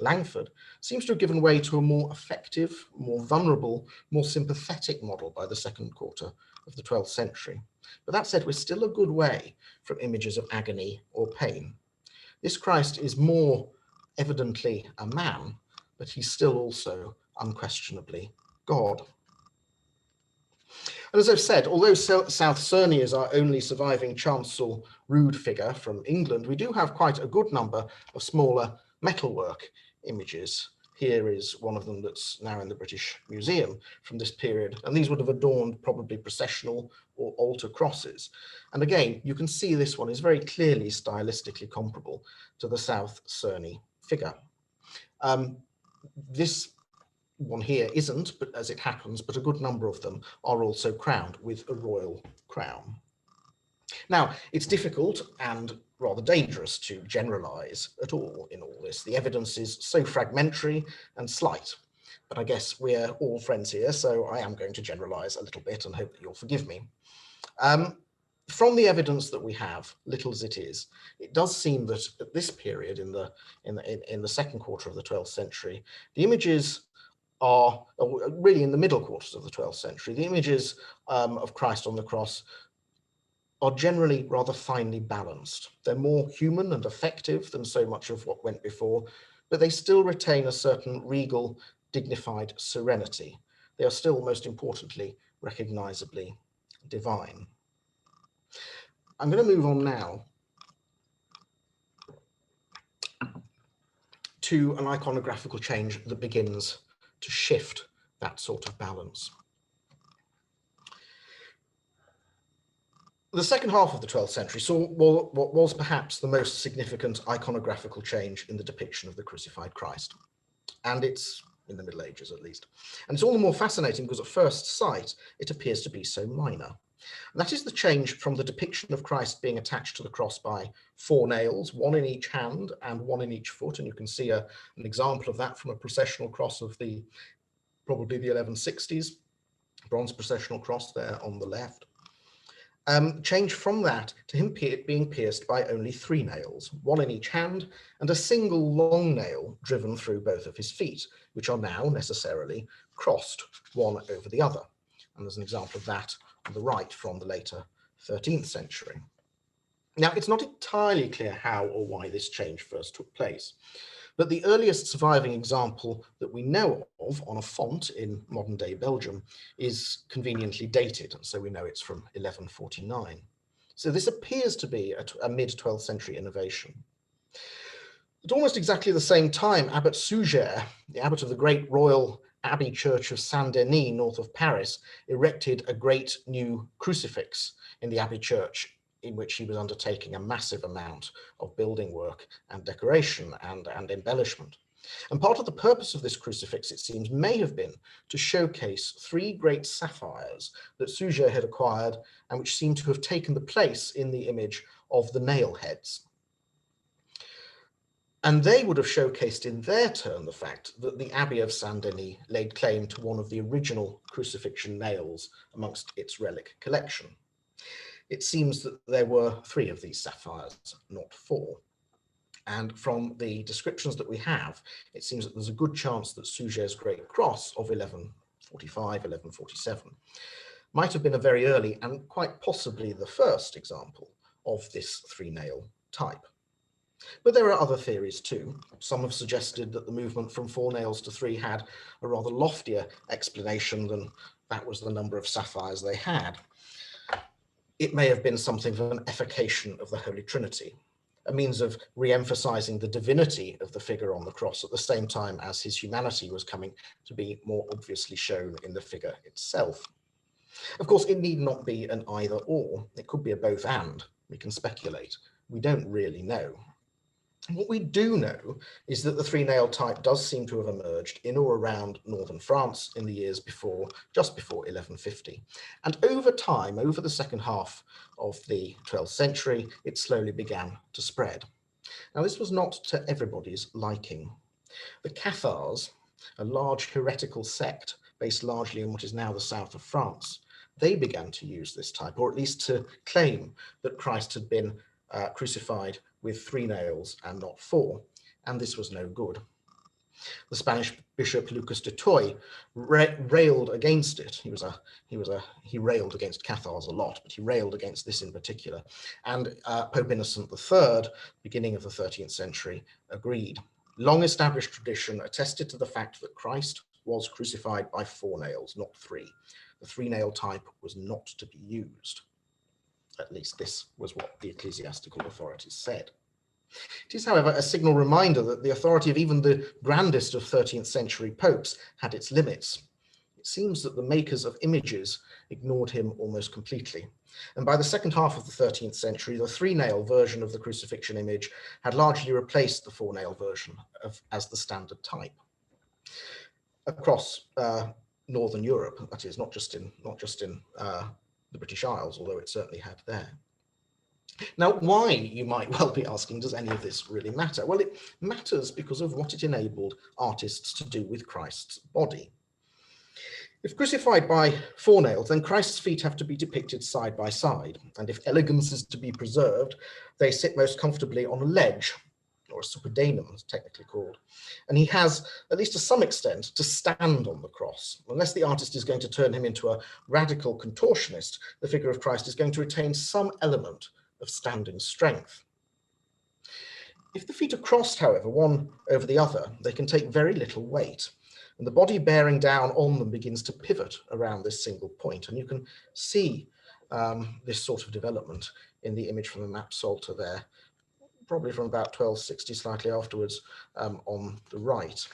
Langford seems to have given way to a more effective, more vulnerable, more sympathetic model by the second quarter of the 12th century. But that said, we're still a good way from images of agony or pain. This Christ is more evidently a man, but he's still also unquestionably God. And as I've said, although South Cerney is our only surviving chancel rood figure from England, we do have quite a good number of smaller metalwork images. Here is one of them that's now in the British Museum from this period, and these would have adorned probably processional or altar crosses. And again, you can see this one is very clearly stylistically comparable to the South Cerney figure. This one here isn't, but as it happens, but a good number of them are also crowned with a royal crown. Now, it's difficult and rather dangerous to generalize at all in all this. The evidence is so fragmentary and slight, but I guess we're all friends here, so I am going to generalize a little bit and hope that you'll forgive me. From the evidence that we have, little as it is, it does seem that at this period in the second quarter of the 12th century, the images are really in the middle quarters of the 12th century. The images of Christ on the cross are generally rather finely balanced. They're more human and effective than so much of what went before, but they still retain a certain regal, dignified serenity. They are still, most importantly, recognizably divine. I'm going to move on now to an iconographical change that begins to shift that sort of balance. The second half of the 12th century saw what was perhaps the most significant iconographical change in the depiction of the crucified Christ. And it's in the Middle Ages, at least. And it's all the more fascinating because at first sight, it appears to be so minor. And that is the change from the depiction of Christ being attached to the cross by 4 nails, 1 in each hand and 1 in each foot. And you can see an example of that from a processional cross of probably the 1160s, bronze processional cross there on the left. Change from that to him being pierced by only 3 nails, 1 in each hand, and a single long nail driven through both of his feet, which are now necessarily crossed one over the other. And there's an example of that on the right from the later 13th century. Now, it's not entirely clear how or why this change first took place, but the earliest surviving example that we know of on a font in modern-day Belgium is conveniently dated, and so we know it's from 1149. So this appears to be a mid-12th century innovation. At almost exactly the same time, Abbot Suger, the abbot of the great royal Abbey Church of Saint-Denis, north of Paris, erected a great new crucifix in the Abbey Church, in which he was undertaking a massive amount of building work and decoration and embellishment. And part of the purpose of this crucifix, it seems, may have been to showcase 3 great sapphires that Suger had acquired and which seem to have taken the place in the image of the nail heads. And they would have showcased in their turn the fact that the Abbey of Saint-Denis laid claim to one of the original crucifixion nails amongst its relic collection. It seems that there were 3 of these sapphires, not 4. And from the descriptions that we have, it seems that there's a good chance that Suger's Great Cross of 1145, 1147 might have been a very early and quite possibly the first example of this 3-nail type. But there are other theories too. Some have suggested that the movement from 4 nails to 3 had a rather loftier explanation than that was the number of sapphires they had. It may have been something of an effication of the Holy Trinity, a means of re-emphasizing the divinity of the figure on the cross at the same time as his humanity was coming to be more obviously shown in the figure itself. Of course, it need not be an either or. It could be a both and. We can speculate. We don't really know. What we do know is that the 3-nail type does seem to have emerged in or around northern France in the years before, just before 1150. And over time, over the second half of the 12th century, it slowly began to spread. Now, this was not to everybody's liking. The Cathars, a large heretical sect based largely in what is now the south of France, they began to use this type, or at least to claim that Christ had been crucified with 3 nails and not 4, and this was no good. The Spanish bishop Lucas de Toy railed against it. He railed against Cathars a lot, but he railed against this in particular. And Pope Innocent III, beginning of the 13th century, agreed. Long established tradition attested to the fact that Christ was crucified by 4 nails, not 3. The 3-nail type was not to be used. At least this was what the ecclesiastical authorities said. It is, however, a signal reminder that the authority of even the grandest of 13th century popes had its limits. It seems that the makers of images ignored him almost completely. And by the second half of the 13th century, the 3-nail version of the crucifixion image had largely replaced the 4-nail version as the standard type. Across Northern Europe, that is, not just in the British Isles, although it certainly had there. Now, why, you might well be asking, does any of this really matter? Well, it matters because of what it enabled artists to do with Christ's body. If crucified by 4 nails, then Christ's feet have to be depicted side by side, and if elegance is to be preserved, they sit most comfortably on a ledge, or a suppedanum, as technically called. And he has, at least to some extent, to stand on the cross. Unless the artist is going to turn him into a radical contortionist, the figure of Christ is going to retain some element of standing strength. If the feet are crossed, however, one over the other, they can take very little weight, and the body bearing down on them begins to pivot around this single point. And you can see this sort of development in the image from the map Psalter there, probably from about 1260, slightly afterwards, on the right.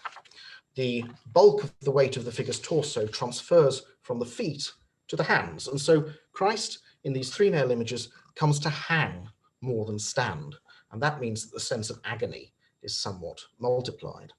The bulk of the weight of the figure's torso transfers from the feet to the hands, and so Christ in these 3-nail images comes to hang more than stand, and that means that the sense of agony is somewhat multiplied.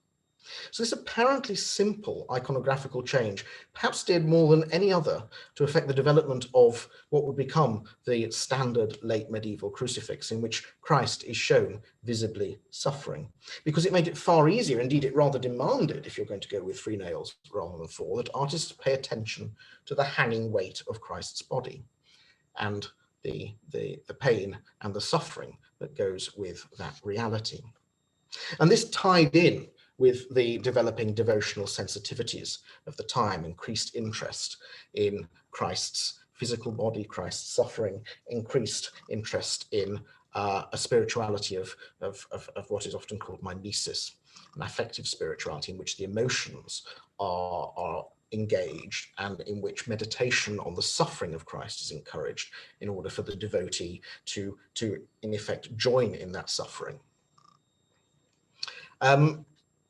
So this apparently simple iconographical change perhaps did more than any other to affect the development of what would become the standard late medieval crucifix, in which Christ is shown visibly suffering, because it made it far easier, indeed it rather demanded, if you're going to go with 3 nails rather than 4, that artists pay attention to the hanging weight of Christ's body and the pain and the suffering that goes with that reality. And this tied in with the developing devotional sensitivities of the time, increased interest in Christ's physical body, Christ's suffering, increased interest in a spirituality of what is often called mimesis, an affective spirituality in which the emotions are engaged and in which meditation on the suffering of Christ is encouraged in order for the devotee to in effect join in that suffering.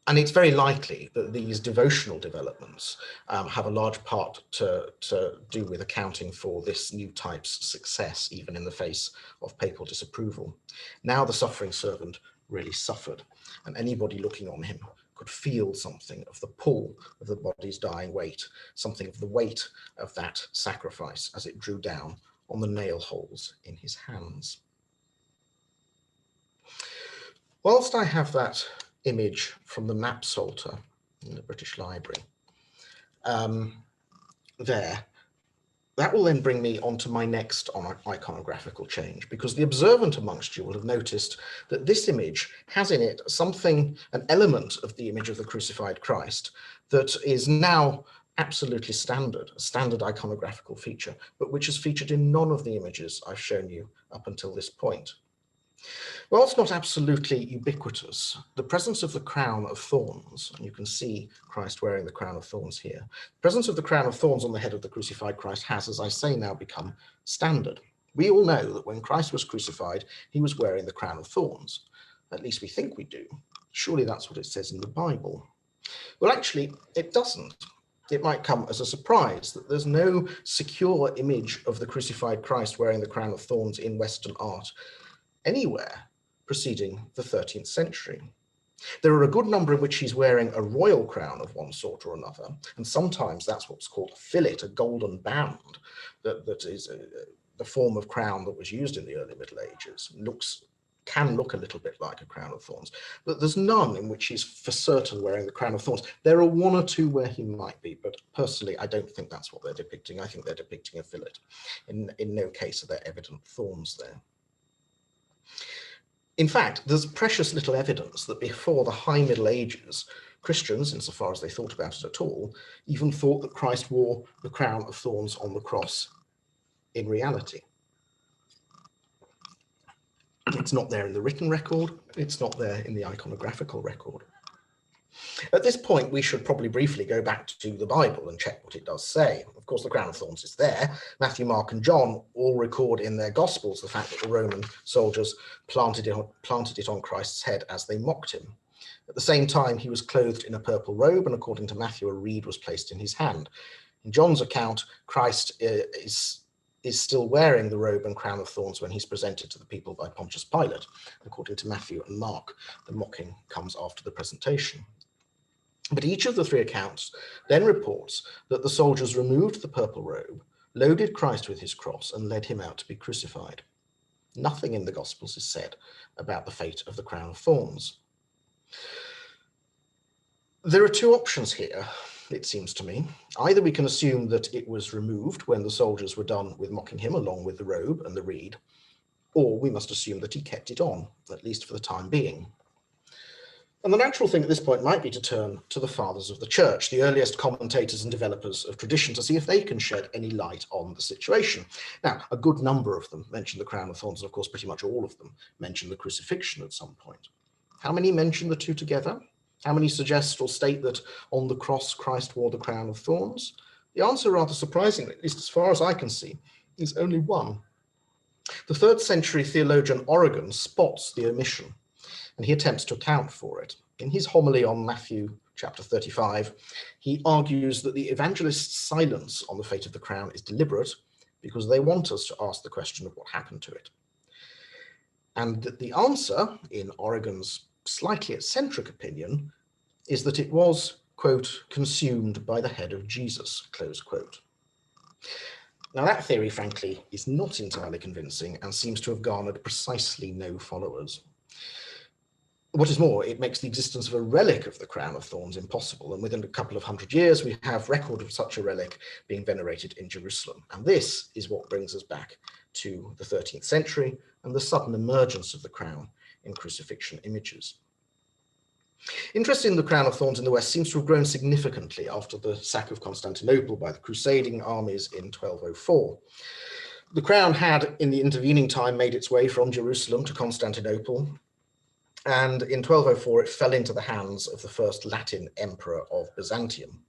And it's very likely that these devotional developments have a large part to do with accounting for this new type's success, even in the face of papal disapproval. Now the suffering servant really suffered, and anybody looking on him could feel something of the pull of the body's dying weight, something of the weight of that sacrifice as it drew down on the nail holes in his hands. Whilst I have that image from the map Psalter in the British Library there, that will then bring me on to my next iconographical change, because the observant amongst you will have noticed that this image has in it something, an element of the image of the crucified Christ that is now absolutely standard, a standard iconographical feature, but which is featured in none of the images I've shown you up until this point. Whilst not absolutely ubiquitous, the presence of the crown of thorns, and you can see Christ wearing the crown of thorns here, the presence of the crown of thorns on the head of the crucified Christ has, as I say, now become standard. We all know that when Christ was crucified, he was wearing the crown of thorns. At least we think we do. Surely that's what it says in the Bible. Well, actually, it doesn't. It might come as a surprise that there's no secure image of the crucified Christ wearing the crown of thorns in Western art anywhere preceding the 13th century. There are a good number in which he's wearing a royal crown of one sort or another, and sometimes that's what's called a fillet, a golden band, that is the form of crown that was used in the early Middle Ages. Can look a little bit like a crown of thorns, but there's none in which he's for certain wearing the crown of thorns. There are one or two where he might be, but personally, I don't think that's what they're depicting. I think they're depicting a fillet. In no case are there evident thorns there. In fact, there's precious little evidence that before the High Middle Ages, Christians, insofar as they thought about it at all, even thought that Christ wore the crown of thorns on the cross in reality. It's not there in the written record, it's not there in the iconographical record. At this point, we should probably briefly go back to the Bible and check what it does say. Of course, the crown of thorns is there. Matthew, Mark, and John all record in their Gospels the fact that the Roman soldiers planted it on Christ's head as they mocked him. At the same time, he was clothed in a purple robe, and according to Matthew, a reed was placed in his hand. In John's account, Christ is still wearing the robe and crown of thorns when he's presented to the people by Pontius Pilate. According to Matthew and Mark, the mocking comes after the presentation. But each of the three accounts then reports that the soldiers removed the purple robe, loaded Christ with his cross, and led him out to be crucified. Nothing in the Gospels is said about the fate of the crown of thorns. There are two options here, it seems to me. Either we can assume that it was removed when the soldiers were done with mocking him along with the robe and the reed, or we must assume that he kept it on, at least for the time being. And the natural thing at this point might be to turn to the fathers of the church, the earliest commentators and developers of tradition, to see if they can shed any light on the situation. Now, a good number of them mention the crown of thorns, and of course, pretty much all of them mention the crucifixion at some point. How many mention the two together? How many suggest or state that on the cross, Christ wore the crown of thorns? The answer, rather surprisingly, at least as far as I can see, is only one. The 3rd century theologian Origen spots the omission, and he attempts to account for it. In his homily on Matthew chapter 35, he argues that the evangelists' silence on the fate of the crown is deliberate because they want us to ask the question of what happened to it. And that the answer, in Origen's slightly eccentric opinion, is that it was, quote, consumed by the head of Jesus, close quote. Now that theory, frankly, is not entirely convincing and seems to have garnered precisely no followers. What is more, it makes the existence of a relic of the crown of thorns impossible, and within a couple of hundred years, we have record of such a relic being venerated in Jerusalem. And this is what brings us back to the 13th century and the sudden emergence of the crown in crucifixion images. Interest in the crown of thorns in the West seems to have grown significantly after the sack of Constantinople by the crusading armies in 1204. The crown had, in the intervening time, made its way from Jerusalem to Constantinople, and in 1204 it fell into the hands of the first Latin emperor of Byzantium.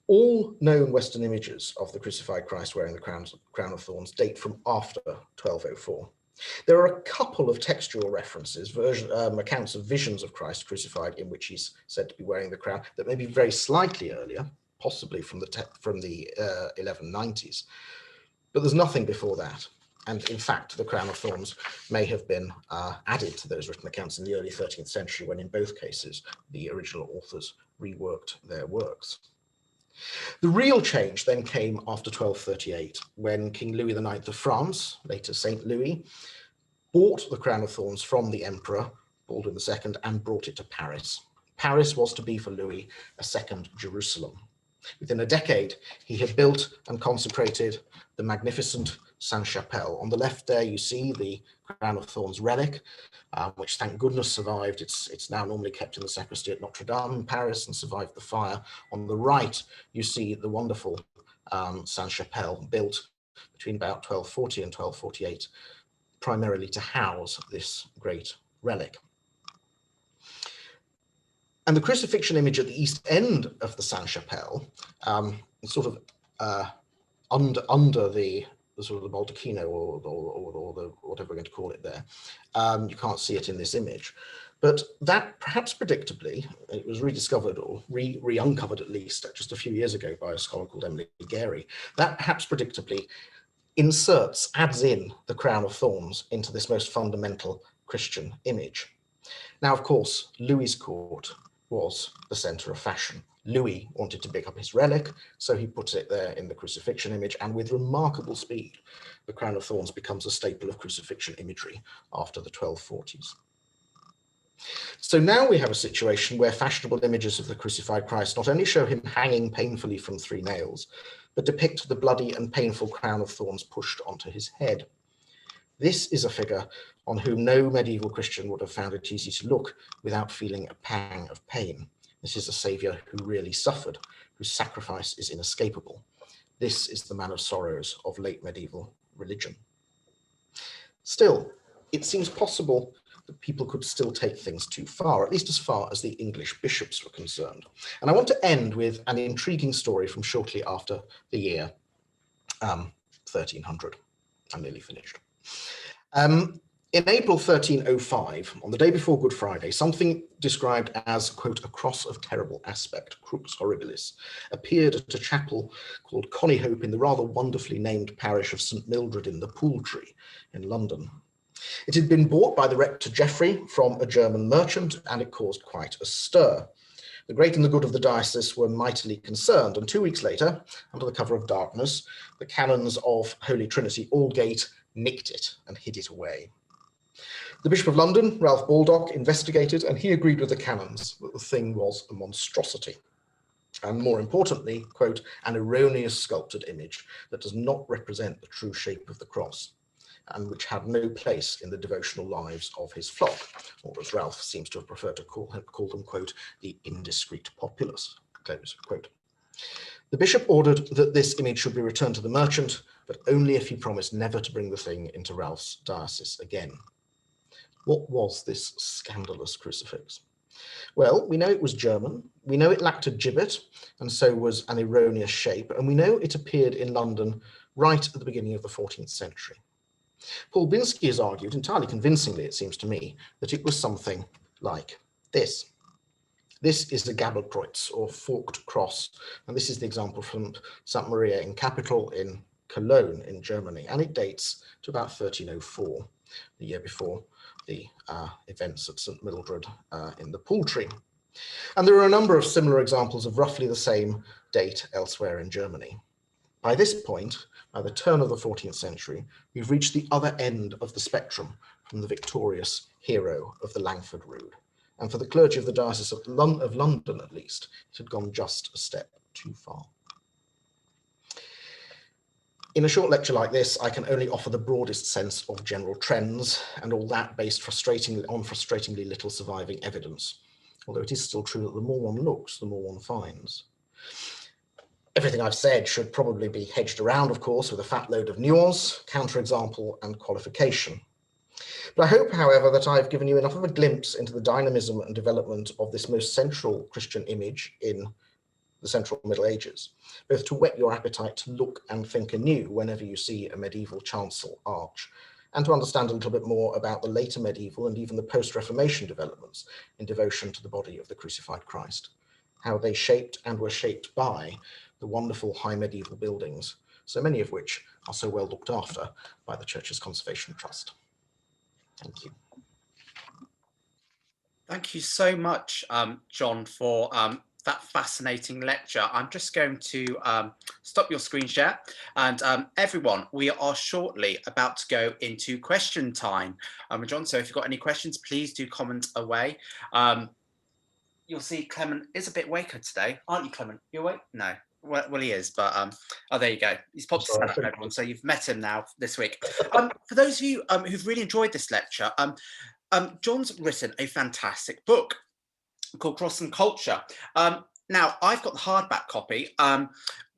All known Western images of the crucified Christ wearing the crown of thorns date from after 1204. There are a couple of textual references, accounts of visions of Christ crucified in which he's said to be wearing the crown that may be very slightly earlier, possibly from the 1190s, but there's nothing before that. And in fact, the crown of thorns may have been added to those written accounts in the early 13th century, when in both cases, the original authors reworked their works. The real change then came after 1238, when King Louis IX of France, later Saint Louis, bought the crown of thorns from the emperor, Baldwin II, and brought it to Paris. Paris was to be for Louis a second Jerusalem. Within a decade, he had built and consecrated the magnificent Sainte-Chapelle. On the left there, you see the crown of thorns relic, which thank goodness survived. It's now normally kept in the sacristy at Notre Dame in Paris and survived the fire. On the right, you see the wonderful Sainte-Chapelle built between about 1240 and 1248 primarily to house this great relic. And the crucifixion image at the east end of the Sainte-Chapelle, sort of under the sort of the baldacchino or the whatever we're going to call it there. You can't see it in this image. But that, perhaps predictably, it was rediscovered or re-uncovered at least just a few years ago by a scholar called Emily Gary. That perhaps predictably adds in the crown of thorns into this most fundamental Christian image. Now, of course, Louis's court was the center of fashion. Louis wanted to pick up his relic, so he puts it there in the crucifixion image, and with remarkable speed, the crown of thorns becomes a staple of crucifixion imagery after the 1240s. So now we have a situation where fashionable images of the crucified Christ not only show him hanging painfully from 3 nails, but depict the bloody and painful crown of thorns pushed onto his head. This is a figure on whom no medieval Christian would have found it easy to look without feeling a pang of pain. This is a saviour who really suffered, whose sacrifice is inescapable. This is the man of sorrows of late medieval religion. Still, it seems possible that people could still take things too far, at least as far as the English bishops were concerned. And I want to end with an intriguing story from shortly after the year 1300. I'm nearly finished. In April 1305, on the day before Good Friday, something described as, quote, a cross of terrible aspect, crux horribilis, appeared at a chapel called Conyhope in the rather wonderfully named parish of St Mildred in the Poultry in London. It had been bought by the rector Geoffrey from a German merchant, and it caused quite a stir. The great and the good of the diocese were mightily concerned, and 2 weeks later, under the cover of darkness, the canons of Holy Trinity Aldgate nicked it and hid it away. The Bishop of London, Ralph Baldock, investigated, and he agreed with the canons that the thing was a monstrosity, and more importantly, quote, an erroneous sculptured image that does not represent the true shape of the cross, and which had no place in the devotional lives of his flock, or as Ralph seems to have preferred to call them, quote, the indiscreet populace, close quote. The bishop ordered that this image should be returned to the merchant, but only if he promised never to bring the thing into Ralph's diocese again. What was this scandalous crucifix? Well, we know it was German, we know it lacked a gibbet, and so was an erroneous shape, and we know it appeared in London right at the beginning of the 14th century. Paul Binsky has argued, entirely convincingly it seems to me, that it was something like this. This is the Gaberkreuz, or forked cross, and this is the example from St. Maria in Capital in Cologne in Germany, and it dates to about 1304, the year before the events at St. Mildred in the Poultry. And there are a number of similar examples of roughly the same date elsewhere in Germany. By this point, by the turn of the 14th century, we've reached the other end of the spectrum from the victorious hero of the Langford Rood. And for the clergy of the Diocese of London, at least, it had gone just a step too far. In a short lecture like this, I can only offer the broadest sense of general trends, and all that based on frustratingly little surviving evidence. Although it is still true that the more one looks, the more one finds. Everything I've said should probably be hedged around, of course, with a fat load of nuance, counterexample, and qualification. But I hope, however, that I've given you enough of a glimpse into the dynamism and development of this most central Christian image in the Central Middle Ages, both to whet your appetite to look and think anew whenever you see a medieval chancel arch, and to understand a little bit more about the later medieval and even the post-Reformation developments in devotion to the body of the crucified Christ, how they shaped and were shaped by the wonderful high medieval buildings, so many of which are so well looked after by the Church's Conservation Trust. Thank you. Thank you so much, John, for that fascinating lecture. I'm just going to stop your screen share, and everyone, we are shortly about to go into question time. John, so if you've got any questions, please do comment away. You'll see Clement is a bit waker today, aren't you, Clement? You awake? No. Well, he is, but oh, there you go. He's popped his hand up, everyone. So you've met him now this week. For those of you who've really enjoyed this lecture, John's written a fantastic book called Cross and Culture. Now, I've got the hardback copy.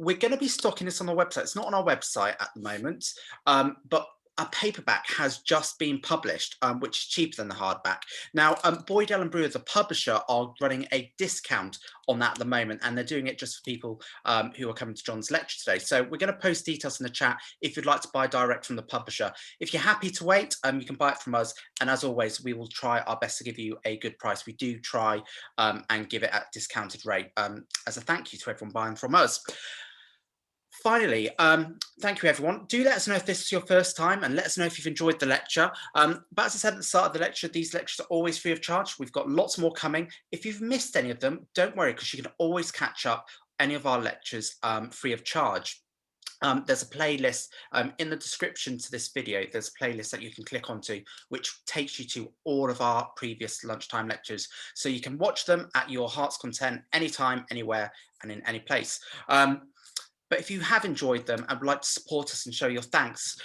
We're going to be stocking this on our website. It's not on our website at the moment, but a paperback has just been published, which is cheaper than the hardback. Now, Boyd Ellen Brewer, the publisher, are running a discount on that at the moment, and they're doing it just for people who are coming to John's lecture today. So we're going to post details in the chat if you'd like to buy direct from the publisher. If you're happy to wait, you can buy it from us. And as always, we will try our best to give you a good price. We do try and give it at a discounted rate as a thank you to everyone buying from us. Finally, thank you everyone. Do let us know if this is your first time, and let us know if you've enjoyed the lecture. But as I said at the start of the lecture, these lectures are always free of charge. We've got lots more coming. If you've missed any of them, don't worry, because you can always catch up any of our lectures free of charge. There's a playlist in the description to this video. There's a playlist that you can click onto, which takes you to all of our previous lunchtime lectures. So you can watch them at your heart's content, anytime, anywhere, and in any place. But if you have enjoyed them and would like to support us and show your thanks,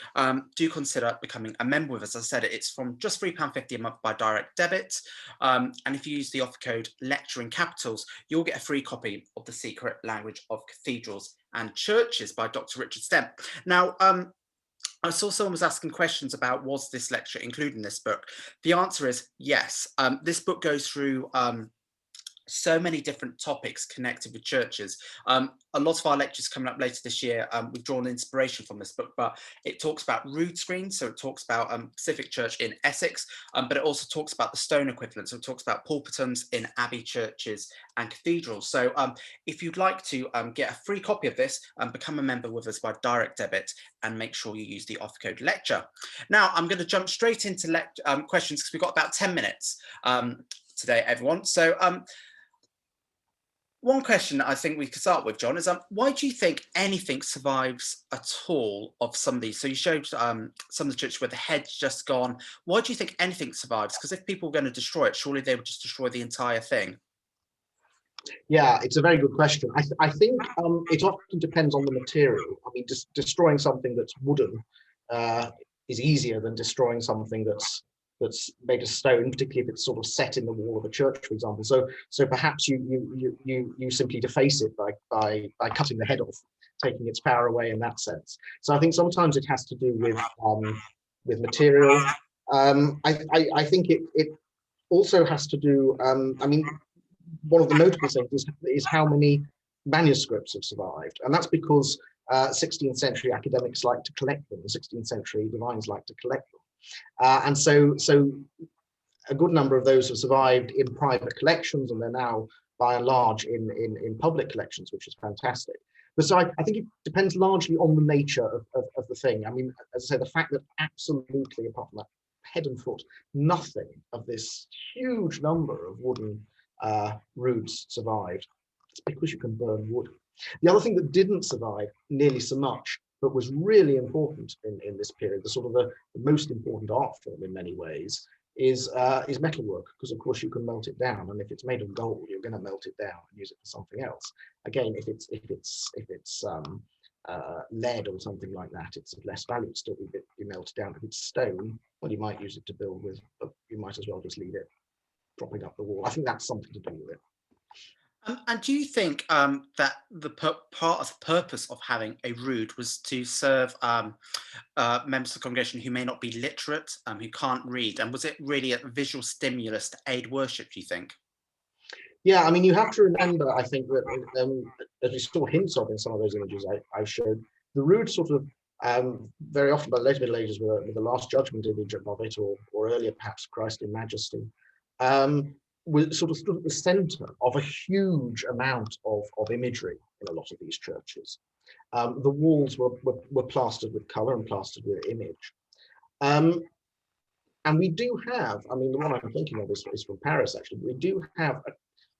do consider becoming a member with us. As I said, it's from just £3.50 a month by direct debit. And if you use the offer code lecture in capitals, you'll get a free copy of The Secret Language of Cathedrals and Churches by Dr. Richard Stemp. Now, I saw someone was asking questions about, was this lecture included in this book? The answer is yes. This book goes through so many different topics connected with churches. A lot of our lectures coming up later this year, we've drawn inspiration from this book, but it talks about rood screens. So it talks about Pacific Church in Essex, but it also talks about the stone equivalent. So it talks about pulpitums in abbey churches and cathedrals. So if you'd like to get a free copy of this, become a member with us by direct debit, and make sure you use the offer code lecture. Now I'm going to jump straight into questions, because we've got about 10 minutes today, everyone. So one question I think we could start with, John, is why do you think anything survives at all of some of these? So you showed some of the churches where the head's just gone. Why do you think anything survives? Because if people were going to destroy it, surely they would just destroy the entire thing. Yeah, it's a very good question. I think it often depends on the material. I mean, just destroying something that's wooden is easier than destroying something that's made of stone, particularly if it's sort of set in the wall of a church, for example. So perhaps you simply deface it by cutting the head off, taking its power away in that sense. So I think sometimes it has to do with material. I think it also has to do. I mean, one of the notable things is how many manuscripts have survived, and that's because 16th century academics like to collect them. 16th century divines like to collect them. And so a good number of those have survived in private collections, and they're now by and large in public collections, which is fantastic. But so I think it depends largely on the nature of the thing. I mean, as I say, the fact that absolutely, apart from that head and foot, nothing of this huge number of wooden roods survived, it's because you can burn wood. The other thing that didn't survive nearly so much, but was really important in this period, the sort of the most important art form in many ways, is metalwork, because of course you can melt it down, and if it's made of gold, you're going to melt it down and use it for something else. Again, if it's lead or something like that, it's of less value. It's still be melted down. If it's stone, well, you might use it to build with, but you might as well just leave it propping up the wall. I think that's something to do with it. And do you think that the part of the purpose of having a rood was to serve members of the congregation who may not be literate, who can't read? And was it really a visual stimulus to aid worship, do you think? Yeah, I mean, you have to remember, I think, that as we saw hints of in some of those images I showed, the rood sort of, very often by the late Middle Ages with the Last Judgement image above it, or earlier perhaps Christ in Majesty, was sort of stood at the center of a huge amount of imagery in a lot of these churches. The walls were plastered with color and plastered with image. And we do have, I mean, the one I'm thinking of is from Paris, actually. We do have,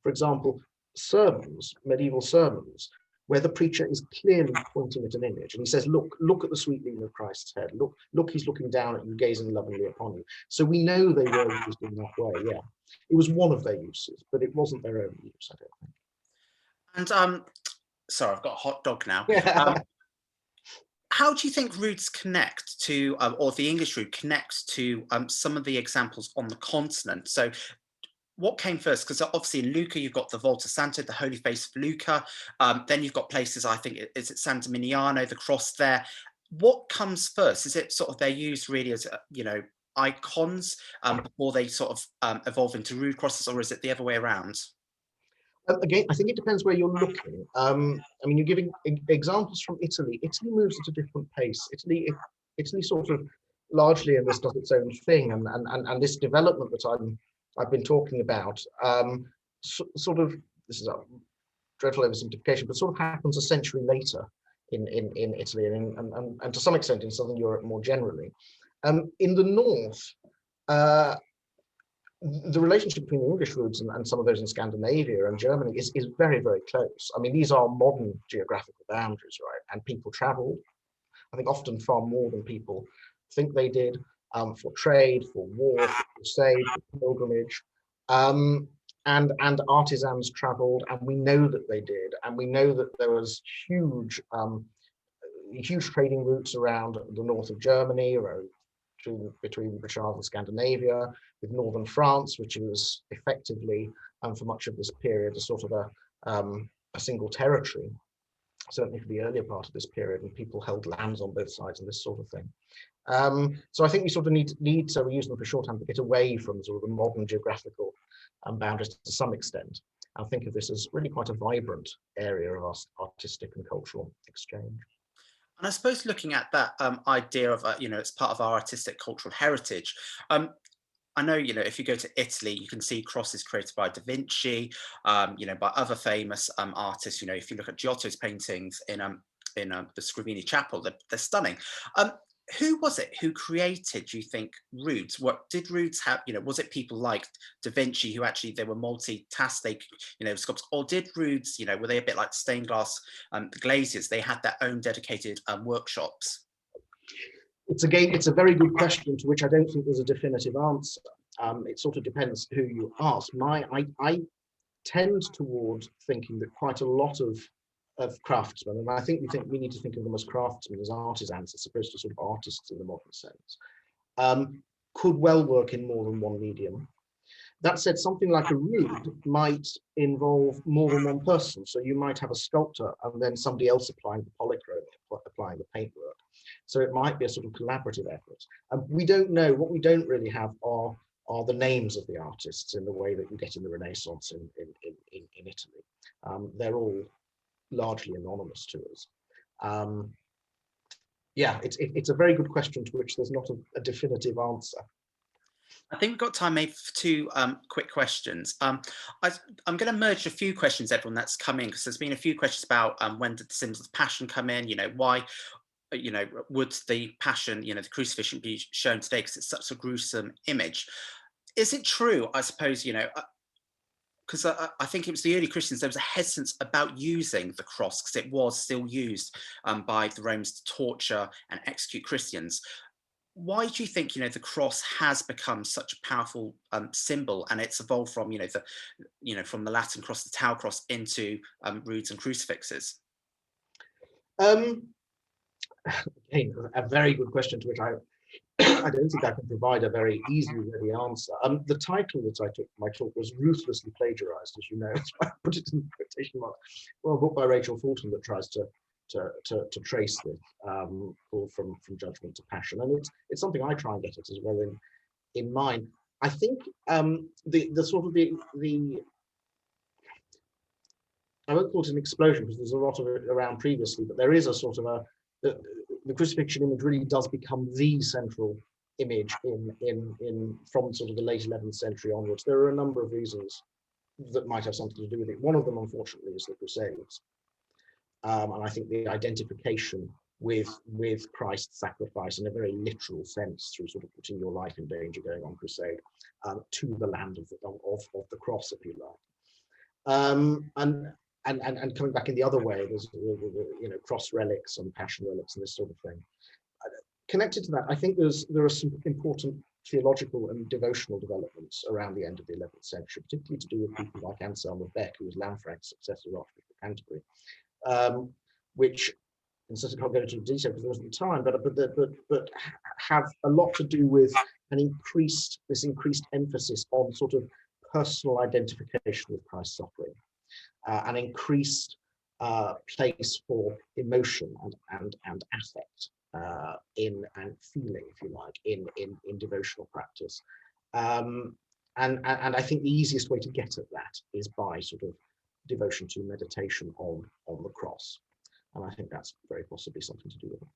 for example, sermons, medieval sermons, where the preacher is clearly pointing at an image, and he says, look at the sweet beam of Christ's head. Look, he's looking down at you, gazing lovingly upon you. So we know they were used in that way, yeah. It was one of their uses, but it wasn't their only use, I don't think. And sorry, I've got a hot dog now. How do you think roods connect to, or the English rood connects to some of the examples on the continent? So what came first? Because obviously in Lucca, you've got the Volta Santa, the Holy Face of Lucca. Then you've got places, I think, is it Santa Miniano, the cross there. what comes first? Is it sort of they're used really as, icons before they sort of evolve into rood crosses, or is it the other way around? Again, I think it depends where you're looking. I mean, you're giving examples from Italy. Italy moves at a different pace. Italy sort of largely, and this does its own thing, and this development that I've been talking about, sort of, this is a dreadful oversimplification, but sort of happens a century later in Italy and to some extent in Southern Europe more generally. In the north, the relationship between the English roods and some of those in Scandinavia and Germany is very, very close. I mean, these are modern geographical boundaries, right? And people traveled, I think, often far more than people think they did, for trade, for war, for crusade, for pilgrimage. And artisans traveled, and we know that they did. And we know that there was huge trading routes around the north of Germany, between British Isles and Scandinavia, with northern France, which was effectively, for much of this period, a sort of a single territory, certainly for the earlier part of this period, and people held lands on both sides and this sort of thing. So I think we sort of need to use them for shorthand to get away from sort of the modern geographical boundaries to some extent, and think of this as really quite a vibrant area of artistic and cultural exchange. And I suppose looking at that idea of, it's part of our artistic cultural heritage. I know, if you go to Italy, you can see crosses created by Da Vinci, by other famous artists. If you look at Giotto's paintings in the Scrovegni Chapel, they're stunning. Who was it who created, do you think, roods? What did roods have? Was it people like Da Vinci who actually they were multitask, sculptors, or did roods, were they a bit like stained glass glaziers? They had their own dedicated workshops. It's a very good question to which I don't think there's a definitive answer. It sort of depends who you ask. I tend towards thinking that quite a lot of craftsmen, and I think we need to think of them as craftsmen, as artisans, as opposed to sort of artists in the modern sense, could well work in more than one medium. That said, something like a rood might involve more than one person. So you might have a sculptor and then somebody else applying the polychrome, applying the paintwork. So it might be a sort of collaborative effort. And we don't know, what we don't really have are the names of the artists in the way that you get in the Renaissance in Italy. They're all largely anonymous to us. Yeah, it's a very good question to which there's not a definitive answer. I think we've got time maybe for two quick questions. I'm going to merge a few questions, everyone, that's come in, because there's been a few questions about when did the symbols of passion come in, why, would the passion, the crucifixion be shown today because it's such a gruesome image. Is it true, I suppose, because I think it was the early Christians, there was a hesitance about using the cross because it was still used by the Romans to torture and execute Christians. Why do you think, the cross has become such a powerful symbol, and it's evolved from, from the Latin cross, the Tau cross, into roods and crucifixes? Again, a very good question to which I don't think I can provide a very easy, ready answer. The title that I took for my talk was ruthlessly plagiarized, as you know. So I put it in quotation marks. Well, a book by Rachel Fulton that tries to trace this from Judgement to Passion, and it's something I try and get at as well in mind. I think the sort of the I won't call it an explosion because there's a lot of it around previously, but there is a sort of the crucifixion image really does become the central image in from sort of the late 11th century onwards. There are a number of reasons that might have something to do with it. One of them, unfortunately, is the Crusades. And I think the identification with Christ's sacrifice in a very literal sense, through sort of putting your life in danger going on crusade, to the land of the cross, if you like. And coming back in the other way, there's cross relics and passion relics and this sort of thing. Connected to that, I think there are some important theological and devotional developments around the end of the 11th century, particularly to do with people like Anselm of Bec, who was Lanfranc's successor after Canterbury. Which, and so I can't go into detail because there wasn't time, but have a lot to do with this increased emphasis on sort of personal identification with Christ's suffering, an increased place for emotion and affect in and feeling, if you like, in devotional practice. And I think the easiest way to get at that is by sort of devotion to meditation on the cross. And I think that's very possibly something to do with it.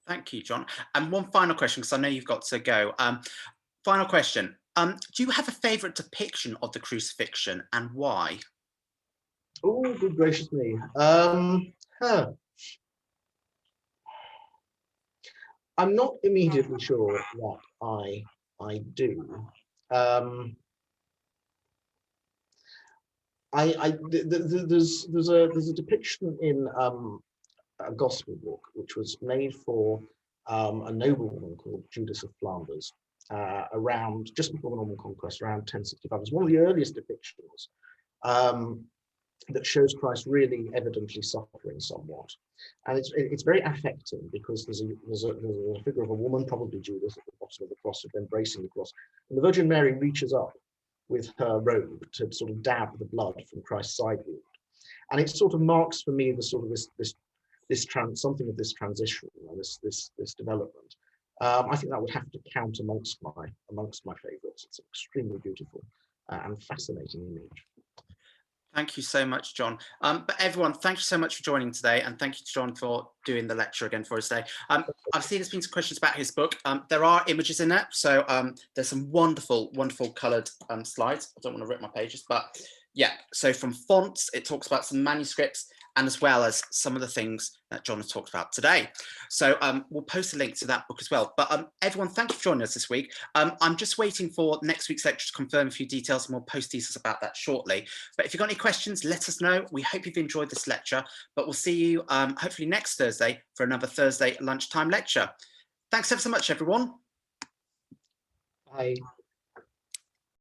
Thank you, John. And one final question, because I know you've got to go. Final question. Do you have a favourite depiction of the crucifixion, and why? Oh, good gracious me. I'm not immediately sure what I do. There's a depiction in a gospel book which was made for a noblewoman called Judas of Flanders around just before the Norman Conquest, around 1065. It was one of the earliest depictions that shows Christ really evidently suffering somewhat, and it's very affecting because there's a figure of a woman, probably Judas, at the bottom of the cross, embracing the cross, and the Virgin Mary reaches up with her robe to sort of dab the blood from Christ's side wound, and it sort of marks for me the sort of something of this transition, this development. I think that would have to count amongst my favourites. It's an extremely beautiful and fascinating image. Thank you so much, John. But everyone, thank you so much for joining today, and thank you to John for doing the lecture again for us today. I've seen there's been some questions about his book. There are images in there, so there's some wonderful coloured slides. I don't want to rip my pages, but yeah. So from fonts, it talks about some manuscripts, and as well as some of the things that John has talked about today. So we'll post a link to that book as well. But everyone, thank you for joining us this week. I'm just waiting for next week's lecture to confirm a few details, and we'll post details about that shortly. But if you've got any questions, let us know. We hope you've enjoyed this lecture, but we'll see you hopefully next Thursday for another Thursday lunchtime lecture. Thanks ever so much, everyone. Bye.